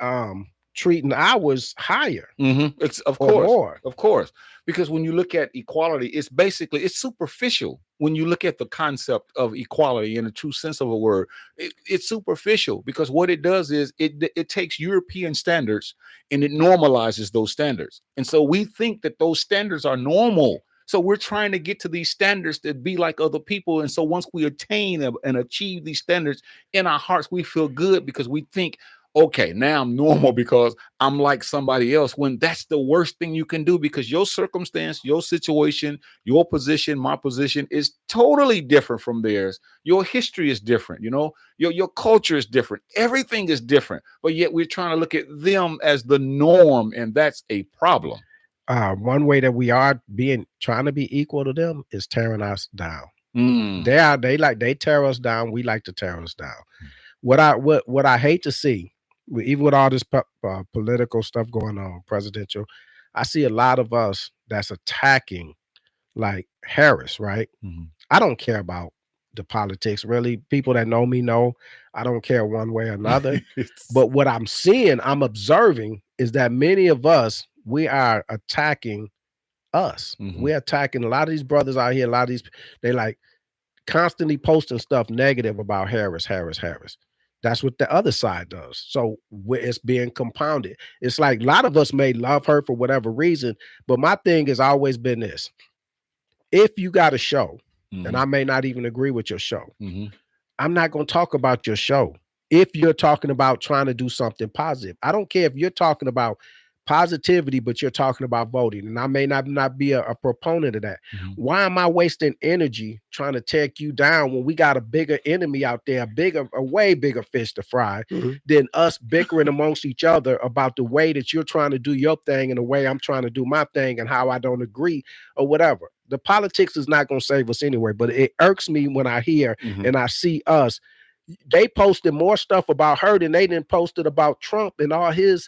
treating ours higher Mm-hmm. or more. Of course, because when you look at equality, it's superficial. When you look at the concept of equality in the true sense of a word, it's superficial because what it does is it takes European standards and it normalizes those standards, and so we think that those standards are normal. So we're trying to get to these standards that be like other people, and so once we attain and achieve these standards in our hearts, we feel good because we think, okay, now I'm normal because I'm like somebody else, when that's the worst thing you can do because your circumstance, your situation, your position, my position is totally different from theirs. Your history is different, your culture is different. Everything is different. But yet we're trying to look at them as the norm, and that's a problem. One way that we are being trying to be equal to them is tearing us down. Mm. They tear us down. We like to tear us down. What I hate to see, even with all this political stuff going on, presidential, I see a lot of us that's attacking like Harris, right? Mhm. I don't care about the politics really. People that know me know I don't care one way or another. It's- But what I'm seeing, I'm observing is that many of us, we are attacking us. Mhm. We're attacking a lot of these brothers out here. A lot of these, they like constantly posting stuff negative about Harris. That's what the other side does. So it's being compounded. It's like a lot of us may love her for whatever reason, but my thing has always been this: if you got a show, and Mhm. I may not even agree with your show, Mhm. I'm not going to talk about your show. If you're talking about trying to do something positive, I don't care if you're talking about positivity, but you're talking about voting, and I may not be a proponent of that. Mhm. Why am I wasting energy trying to take you down when we got a bigger enemy out there, a way bigger fish to fry than us bickering amongst each other about the way that you're trying to do your thing and the way I'm trying to do my thing and how I don't agree or whatever. The politics is not going to save us anyway, but it irks me when I hear Mhm. and I see us. They posted more stuff about her than they didn't posted about Trump and all his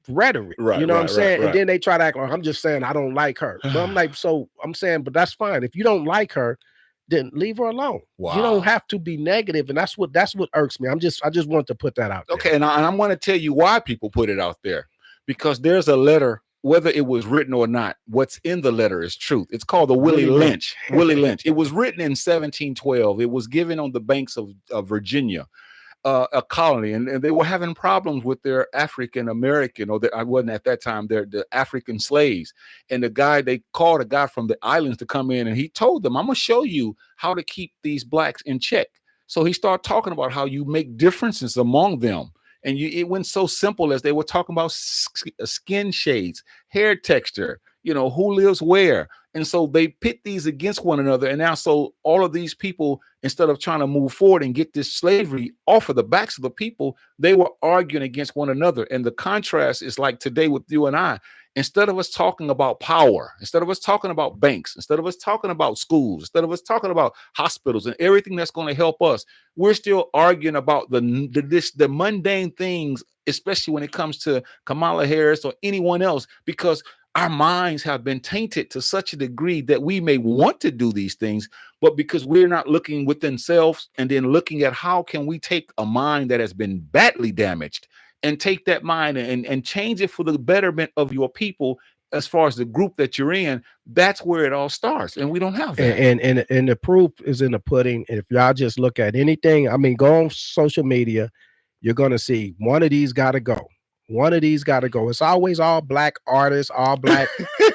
rhetoric. You Right, know what I'm right, right, saying? And right. then they try to act like I'm just saying I don't like her. But I'm like, so I'm saying, but that's fine. If you don't like her, then leave her alone. You don't Wow. have to be negative, and that's what irks me. I just want to put that out there. Okay, and I'm going to tell you why people put it out there, because there's a letter, whether it was written or not. What's in the letter is truth. It's called the Willie Willie Lynch. Lynch. Willie Lynch. It was written in 1712. It was given on the banks of Virginia, a colony, and they were having problems with their African American, or I wasn't at that time, the African slaves. And they called a guy from the islands to come in, and he told them, "I'm gonna show you how to keep these blacks in check." So he started talking about how you make differences among them. And it went so simple as they were talking about skin shades, hair texture, who lives where. And so they pit these against one another. And now, so all of these people, instead of trying to move forward and get this slavery off of the backs of the people, they were arguing against one another. And the contrast is like today with you and I. Instead of us talking about power, instead of us talking about banks, instead of us talking about schools, instead of us talking about hospitals and everything that's going to help us, we're still arguing about the mundane things, especially when it comes to Kamala Harris or anyone else, because our minds have been tainted to such a degree that we may want to do these things, but because we're not looking within selves and then looking at how can we take a mind that has been badly damaged and take that mind and change it for the betterment of your people, as far as the group that you're in, that's where it all starts, and we don't have that. And the proof is in the pudding. If y'all just look at anything, I mean, go on social media, you're gonna see one of these got to go. One of these got to go. It's always all black artists, all black.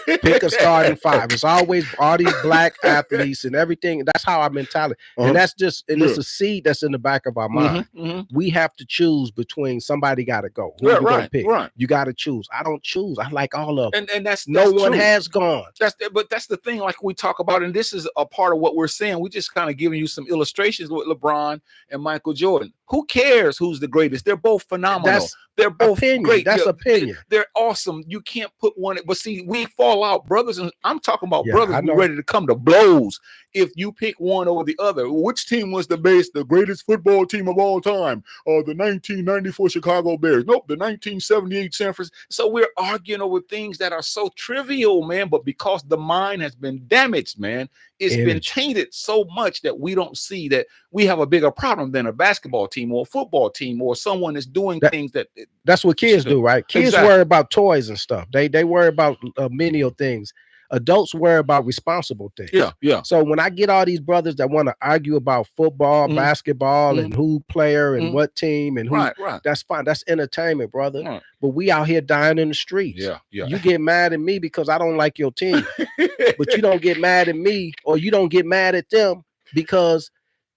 Pick a starting five. It's always all these black athletes and everything. That's how our mentality. And that's just, and it's a seed that's in the back of our mind. We have to choose between somebody got to go. Who we gonna pick? You got to choose. I don't choose. I like all of them. And that's no one true. has gone. But that's the thing, like we talk about, and this is a part of what we're saying. We just kind of giving you some illustrations with LeBron and Michael Jordan. Who cares who's the greatest? They're both phenomenal. They're both great. That's opinion. They're awesome. You can't put one. But see, we fall out, brothers, and I'm talking about brothers who ready to come to blows if you pick one over the other. Which team was the best, the greatest football team of all time? Or the 1994 Chicago Bears? Nope, the 1978 San Francisco. So we're arguing over things that are so trivial, man. But because the mind has been damaged, man, it's been tainted so much that we don't see that we have a bigger problem than a basketball team or a football team or someone that's doing things that. That's what kids do, right? Kids worry about toys and stuff. They worry about menial things. Adults worry about responsible things. Yeah. So when I get all these brothers that want to argue about football, basketball, and who player and what team and who, that's fine. That's entertainment, brother. But we out here dying in the streets. Yeah. You get mad at me because I don't like your team, but you don't get mad at me, or you don't get mad at them because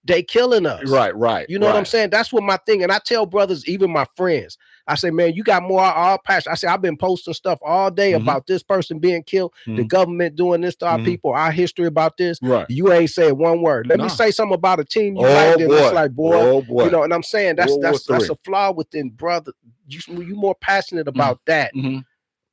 they killing us. Right. You know what I'm saying? That's what my thing. And I tell brothers, even my friends, I say, man, you got more all passion. I say, I've been posting stuff all day about this person being killed, the government doing this to our people, our history about this. You ain't said one word. Let me say something about a team you like. Then it's like, boy, you know, and I'm saying that's a flaw within brother. You more passionate about that.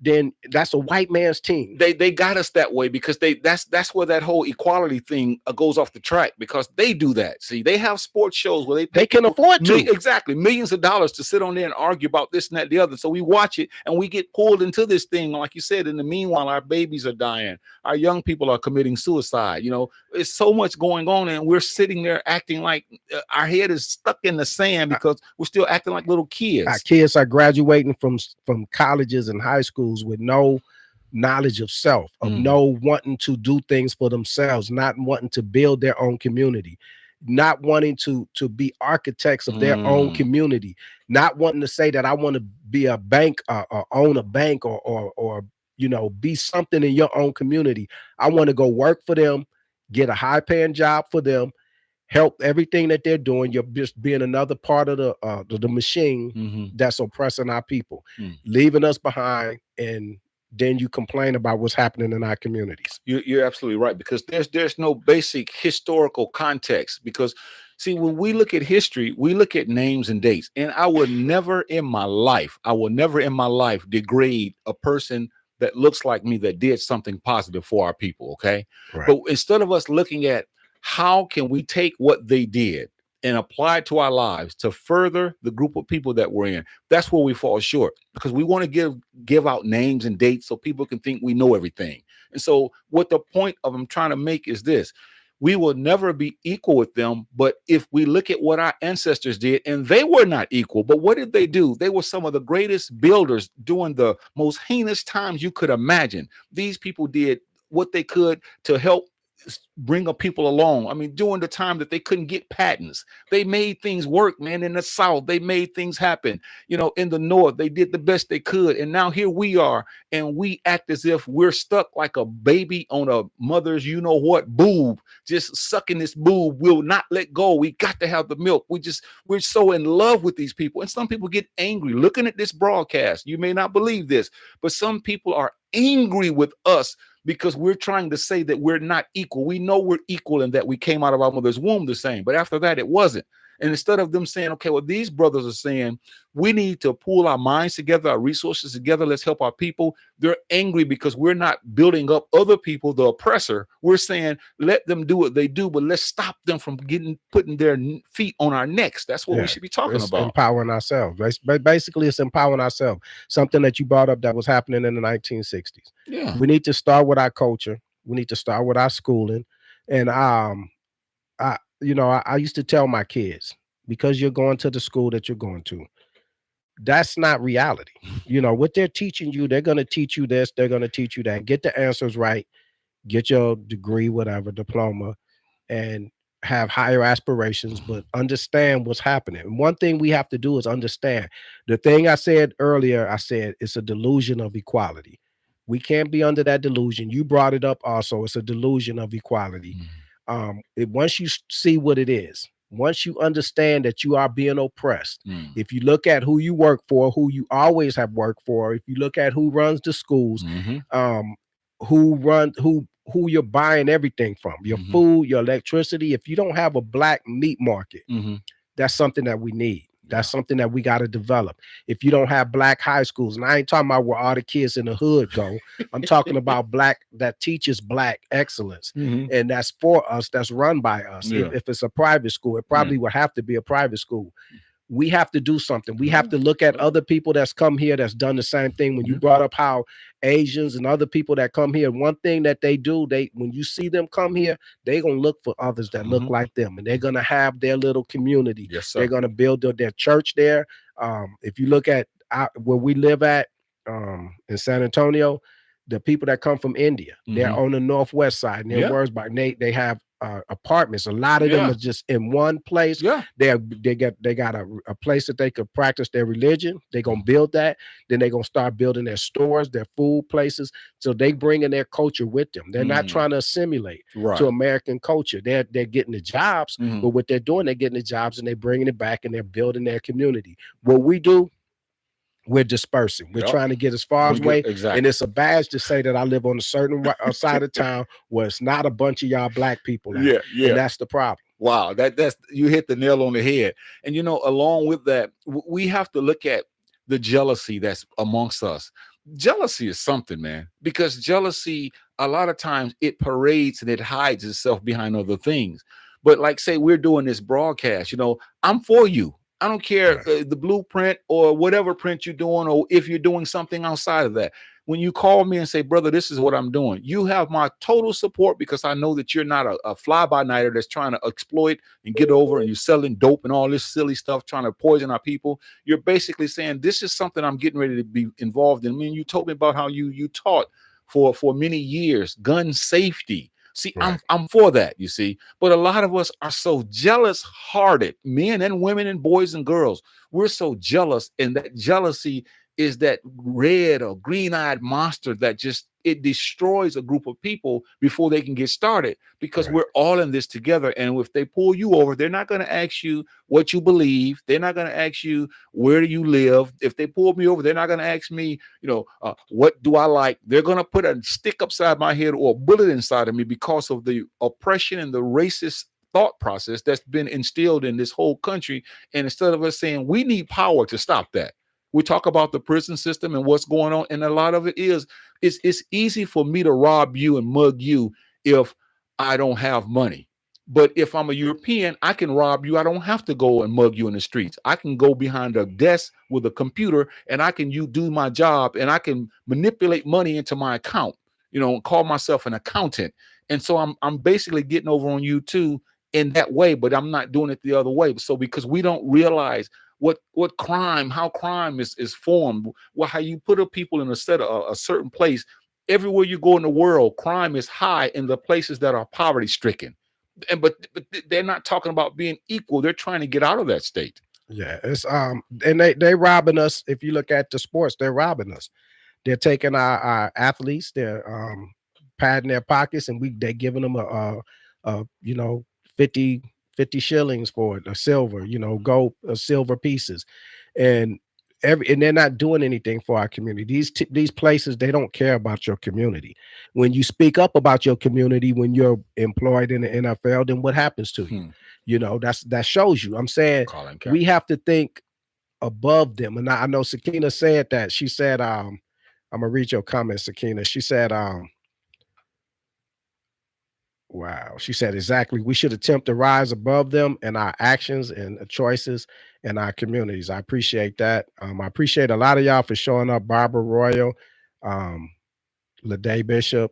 Then that's a white man's team. They got us that way because that's where that whole equality thing goes off the track, because they do that. See, they have sports shows where they can afford to exactly millions of dollars to sit on there and argue about this and that, the other. So we watch it and we get pulled into this thing, like you said. In the meanwhile, our babies are dying, our young people are committing suicide. You know, it's so much going on, and we're sitting there acting like our head is stuck in the sand because we're still acting like little kids. Our kids are graduating from colleges and high schools with no knowledge of self, of no wanting to do things for themselves, not wanting to build their own community, not wanting to be architects of their own community, not wanting to say that I want to be a bank or own a bank or you know, be something in your own community. I want to go work for them, get a high paying job for them, help everything that they're doing. You're just being another part of the machine that's oppressing our people, leaving us behind, and then you complain about what's happening in our communities. You're absolutely right, because there's no basic historical context. Because see, when we look at history, we look at names and dates, and I will never in my life degrade a person that looks like me that did something positive for our people. Okay, but instead of us looking at how can we take what they did and apply it to our lives to further the group of people that we're in, that's where we fall short, because we want to give out names and dates so people can think we know everything. And so what the point of I'm trying to make is this: we will never be equal with them. But if we look at what our ancestors did, and they were not equal, but what did they do? They were some of the greatest builders during the most heinous times you could imagine. These people did what they could to help bring up people along. I mean, during the time that they couldn't get patents, they made things work, man. In the South, they made things happen. You know, in the North, they did the best they could. And now here we are, and we act as if we're stuck like a baby on a mother's, you know what, boob, just sucking this boob. We'll not let go. We got to have the milk. We're so in love with these people. And some people get angry looking at this broadcast. You may not believe this, but some people are angry with us because we're trying to say that we're not equal. We know we're equal and that we came out of our mother's womb the same, but after that, it wasn't. And instead of them saying, okay, well, these brothers are saying we need to pool our minds together, our resources together, let's help our people, they're angry because we're not building up other people, the oppressor. We're saying, let them do what they do, but let's stop them from putting their feet on our necks. That's what we should be talking about. Empowering ourselves. Basically, it's empowering ourselves. Something that you brought up that was happening in the 1960s. Yeah. We need to start with our culture. We need to start with our schooling. And I used to tell my kids, because you're going to the school that you're going to, That's not reality. What they're teaching you, they're going to teach you this, they're going to teach you that. Get the answers right, get your degree, whatever, diploma, and have higher aspirations, but understand what's happening. And one thing we have to do is understand the thing I said earlier. I said it's a delusion of equality. We can't be under that delusion. You brought it up also. It's a delusion of equality. Once you see what it is, once you understand that you are being oppressed, Mm. if you look at who you work for, who you always have worked for, if you look at who runs the schools, Mm-hmm. um, who you're buying everything from, your Mm-hmm. food, your electricity. If you don't have a black meat market, Mm-hmm. that's something that we need. Yeah. That's something that we got to develop. If you don't have black high schools, and I ain't talking about where all the kids in the hood go, I'm talking about black that teaches black excellence. Mm-hmm. And that's for us, that's run by us. Yeah. If it's a private school, it Yeah. probably would have to be a private school. We have to do something. We have Well, to look at well, other people that's come here that's done the same thing. When you yeah. brought up how Asians and other people that come here, one thing that they do, when you see them come here, they're gonna look for others that look Mm-hmm. like them, and they're gonna have their little community. Yes, They're sir. gonna build their church there. If you look at where we live at in San Antonio, the people that come from India, they're Mm-hmm. on the northwest side, and their Yeah. words by they have apartments. A lot of them Yeah. are just in one place. Yeah. They got a place that they could practice their religion. They're gonna Mhm. build that. Then they're gonna start building their stores, their food places. So they bring in their culture with them. They're not Mm. trying to assimilate to Right. American culture. They're getting the jobs, Mm-hmm. but what they're doing, they're getting the jobs and they're bringing it back and they're building their community. What we do, we're dispersing. We're Yep. trying to get as far We as get way, and exactly. it's a badge to say that I live on a certain side of town where it's not a bunch of y'all black people at, Yeah. and Yeah. that's the problem. Wow, that's you hit the nail on the head. And along with that, we have to look at the jealousy that's amongst us. Jealousy is something, man, because jealousy a lot of times it parades and it hides itself behind other things. But like say we're doing this broadcast, I'm for you. I don't care Right. the blueprint or whatever print you're doing, or if you're doing something outside of that. When you call me and say, brother, this is what I'm doing, you have my total support because I know that you're not a fly by nighter that's trying to exploit and get over and you're selling dope and all this silly stuff, trying to poison our people. You're basically saying, this is something I'm getting ready to be involved in. I mean, you told me about how you taught for many years gun safety. See, I'm Right. I'm for that, you see. But a lot of us are so jealous hearted, men and women and boys and girls. We're so jealous, and that jealousy is that red or green-eyed monster that just it destroys a group of people before they can get started, because Right. we're all in this together. And if they pull you over, they're not going to ask you what you believe. They're not going to ask you where do you live. If they pull me over, they're not going to ask me, what do I like. They're going to put a stick upside my head or a bullet inside of me because of the oppression and the racist thought process that's been instilled in this whole country. And instead of us saying we need power to stop that, we talk about the prison system and what's going on, and a lot of it is it's easy for me to rob you and mug you if I don't have money. But if I'm a European, I can rob you. I don't have to go and mug you in the streets. I can go behind a desk with a computer and I can you do my job and I can manipulate money into my account, call myself an accountant. And so I'm basically getting over on you too in that way, but I'm not doing it the other way. So because we don't realize what crime, how crime is formed, how you put a people in a certain place. Everywhere you go in the world, crime is high in the places that are poverty stricken. But they're not talking about being equal. They're trying to get out of that state. Yeah, it's and they robbing us. If you look at the sports, they're robbing us. They're taking our athletes, they're padding their pockets, and they're giving them a 50 shillings for it, a silver, gold, silver pieces, and and they're not doing anything for our community. These places, they don't care about your community. When you speak up about your community, when you're employed in the NFL, then what happens to you? Hmm. That shows you. I'm saying Colin we Kaepernick. have to think above them. And I know Sakina said that. She said, I'm gonna read your comment, Sakina. She said, wow. She said exactly. We should attempt to rise above them in our actions and choices in our communities. I appreciate that. I appreciate a lot of y'all for showing up. Barbara Royal, um, Ladae Bishop.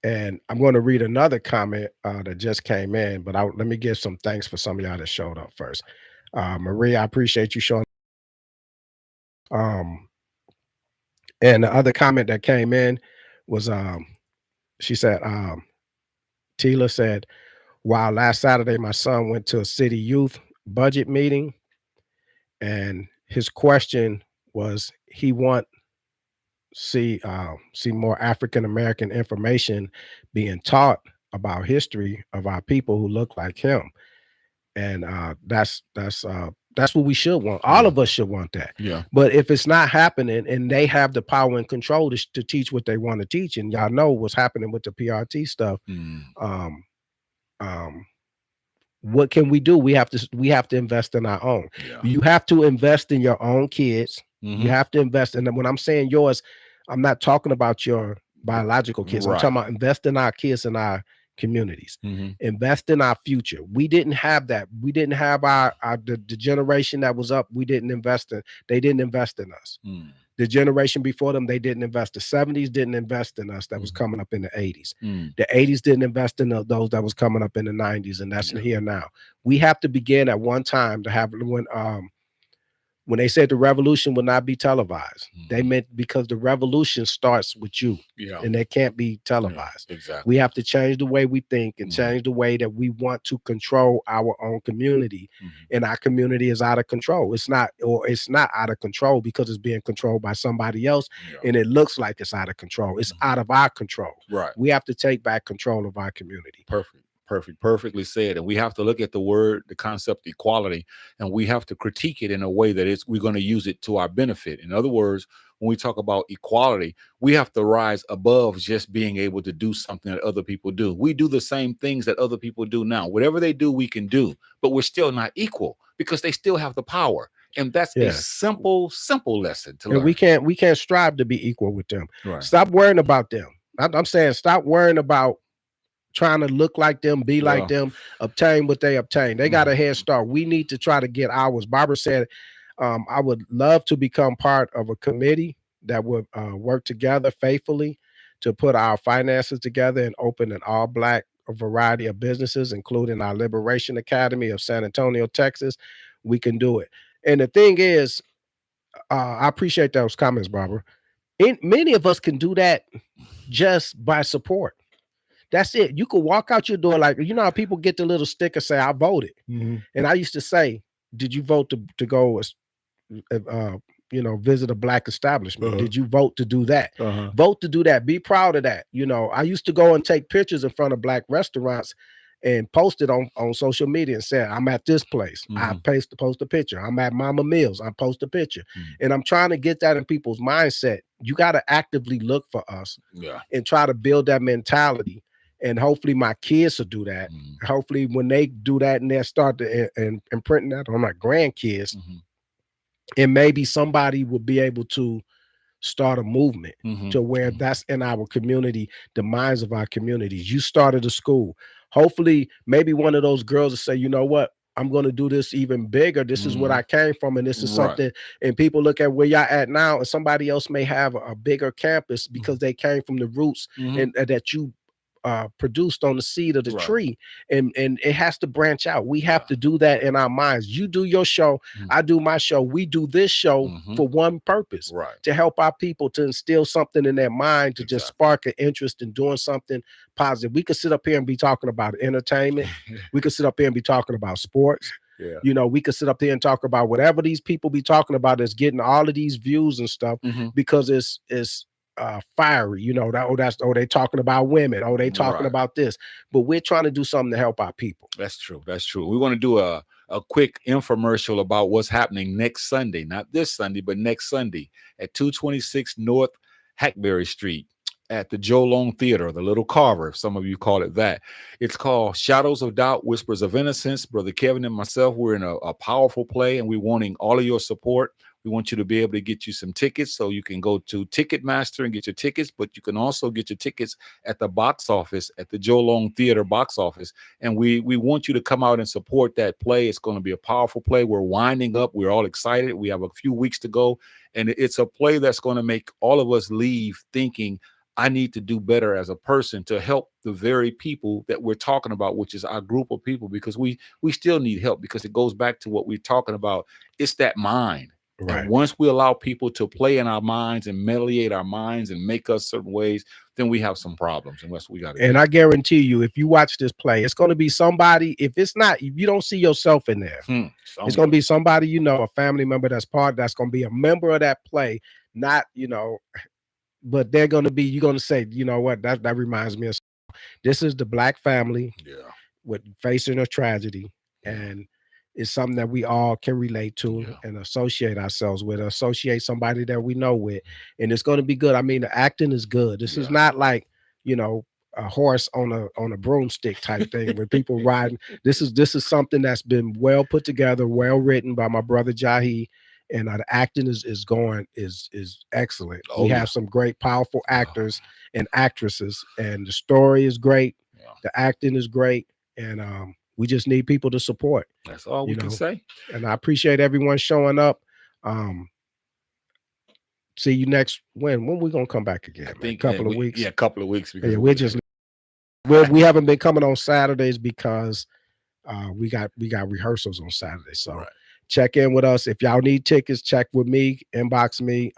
And I'm going to read another comment that just came in, but let me give some thanks for some of y'all that showed up first. Maria, I appreciate you showing. Um, and the other comment that came in was she said, Tila said, "Wow, last Saturday my son went to a city youth budget meeting, and his question was he want see more African American information being taught about history of our people who look like him." And that's what we should want. All Yeah. of us should want that. Yeah. But if it's not happening and they have the power and control to teach what they want to teach, and y'all know what's happening with the PRT stuff, Mm. um, um, what can we do? We have to invest in our own. Yeah. You have to invest in your own kids. You Mm-hmm. have to invest in them. When I'm saying yours, I'm not talking about your biological kids. I'm Right. talking about invest in our kids and our communities. Mm-hmm. Invest in our future. We didn't have that. We didn't have the generation that was up. We didn't invest in. They didn't invest in us. Mm. The generation before them, they didn't invest. The 70s didn't invest in us that was Mm-hmm. coming up in the 80s. Mm. The 80s didn't invest in those that was coming up in the 90s, and that's Yeah. here now. We have to begin at one time to have when they said the revolution will not be televised, they Mm-hmm. meant because the revolution starts with you Yeah. and it can't be Yeah. televised. Exactly. We have to change the way we think and Mm-hmm. change the way that we want to control our own community. Mm-hmm. And our community is out of control. It's not out of control because it's being controlled by somebody else. Yeah. And it looks like it's out of control. It's Mm-hmm. out of our control. Right. We have to take back control of our community. Perfect. Perfect. Perfectly said. And we have to look at the word, the concept equality, and we have to critique it in a way that we're going to use it to our benefit. In other words, when we talk about equality, we have to rise above just being able to do something that other people do. We do the same things that other people do now. Whatever they do, we can do, but we're still not equal because they still have the power. And that's a Yeah. simple, simple lesson to And learn. we can't strive to be equal with them. Right. Stop worrying about them. I'm saying stop worrying about trying to look like them, be like Yeah. them, obtain what they obtain. They got a head Mhm. start. We need to try to get ours. Barbara said, I would love to become part of a committee that would work together faithfully to put our finances together and open an all black variety of businesses, including our Liberation Academy of San Antonio, Texas. We can do it. And the thing is, I appreciate those comments, Barbara. Many of us can do that just by support. That's it. You could walk out your door like how people get the little sticker say I voted, Mhm. and I used to say, "Did you vote to go uh, visit a black establishment? Uh-huh. Did you vote to do that? Uh-huh. Vote to do that. Be proud of that." I used to go and take pictures in front of black restaurants and post it on social media and say, "I'm at this place." I Mhm. post a picture. "I'm at Mama Mills." I post a picture, Mhm. and I'm trying to get that in people's mindset. You got to actively look for us Yeah. and try to build that mentality. And hopefully my kids will do that. Mhm. Hopefully when they do that and they start to imprinting that on my grandkids, Mhm. and maybe somebody will be able to start a movement Mhm. to where Mhm. that's in our community, the minds of our communities. You started a school. Hopefully, maybe one of those girls will say, "You know what? I'm going to do this even bigger. This is what Mhm. I came from, and this is Right. something." And people look at where y'all at now, and somebody else may have a bigger campus because Mhm. they came from the roots Mhm. and that you produced on the seed of the Right. tree, and it has to branch out. We have Yeah. to do that in our minds. You do your show, Mhm. I do my show. We do this show Mhm. for one purpose: Right. to help our people, to instill something in their mind, to just Exactly. spark an interest in doing something positive. We could sit up here and be talking about entertainment. We could sit up here and be talking about sports. Yeah. We could sit up there and talk about whatever these people be talking about that's getting all of these views and stuff Mhm. because it's fiery. They talking about women. Oh, they talking Right. about this. But we're trying to do something to help our people. That's true. That's true. We want to do a quick infomercial about what's happening next Sunday, not this Sunday, but next Sunday at 226 North Hackberry Street at the Joe Long Theater, the Little Carver, if some of you call it that. It's called Shadows of Doubt, Whispers of Innocence. Brother Kevin and myself, we're in a powerful play, and we're wanting all of your support. We want you to be able to get you some tickets, so you can go to Ticketmaster and get your tickets, but you can also get your tickets at the box office, at the Joe Long Theater box office. And we want you to come out and support that play. It's going to be a powerful play. We're winding up. We're all excited. We have a few weeks to go, and it's a play that's going to make all of us leave thinking, I need to do better as a person to help the very people that we're talking about, which is our group of people, because we still need help, because it goes back to what we're talking about. It's that mind. And Right. once we allow people to play in our minds and mediate our minds and make us certain ways, then we have some problems. And that's what we got to And do. I guarantee you, if you watch this play, it's going to be somebody. If it's not, if you don't see yourself in there, it's going to Somewhere. be somebody, you know, a family member that's going to be a member of that play. Not, you know, but they're going to be. You're going to say, you know what? That reminds me of. This is the black family Yeah. with facing a tragedy, Yeah. and it's something that we all can relate to Yeah. and associate ourselves with, associate somebody that we know with, and it's going to be good. I mean, the acting is good. This is Yeah. not like, you know, a horse on a broomstick type thing where people riding. This is something that's been well put together, well written by my brother Jahi, and the acting is excellent. We Oh yeah. have some great, powerful Oh, actors and actresses, and the story is great. yeah. The acting is great, and we just need people to support, That's all you we can know. say. And I appreciate everyone showing up. Um, See you next when we gonna come back I again, man. think Couple of yeah, weeks. a couple of weeks Yeah, because we're we just we haven't been coming on Saturdays because we got rehearsals on Saturday. So right. check in with us. If y'all need tickets, check with me, inbox me.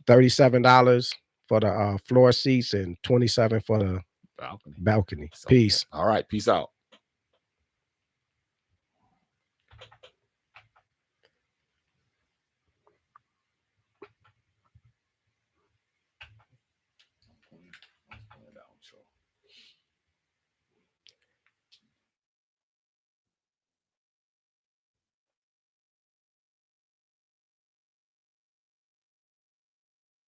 $37 for the floor seats and 27 for the Balcony. balcony. So, Peace. all right. Peace out.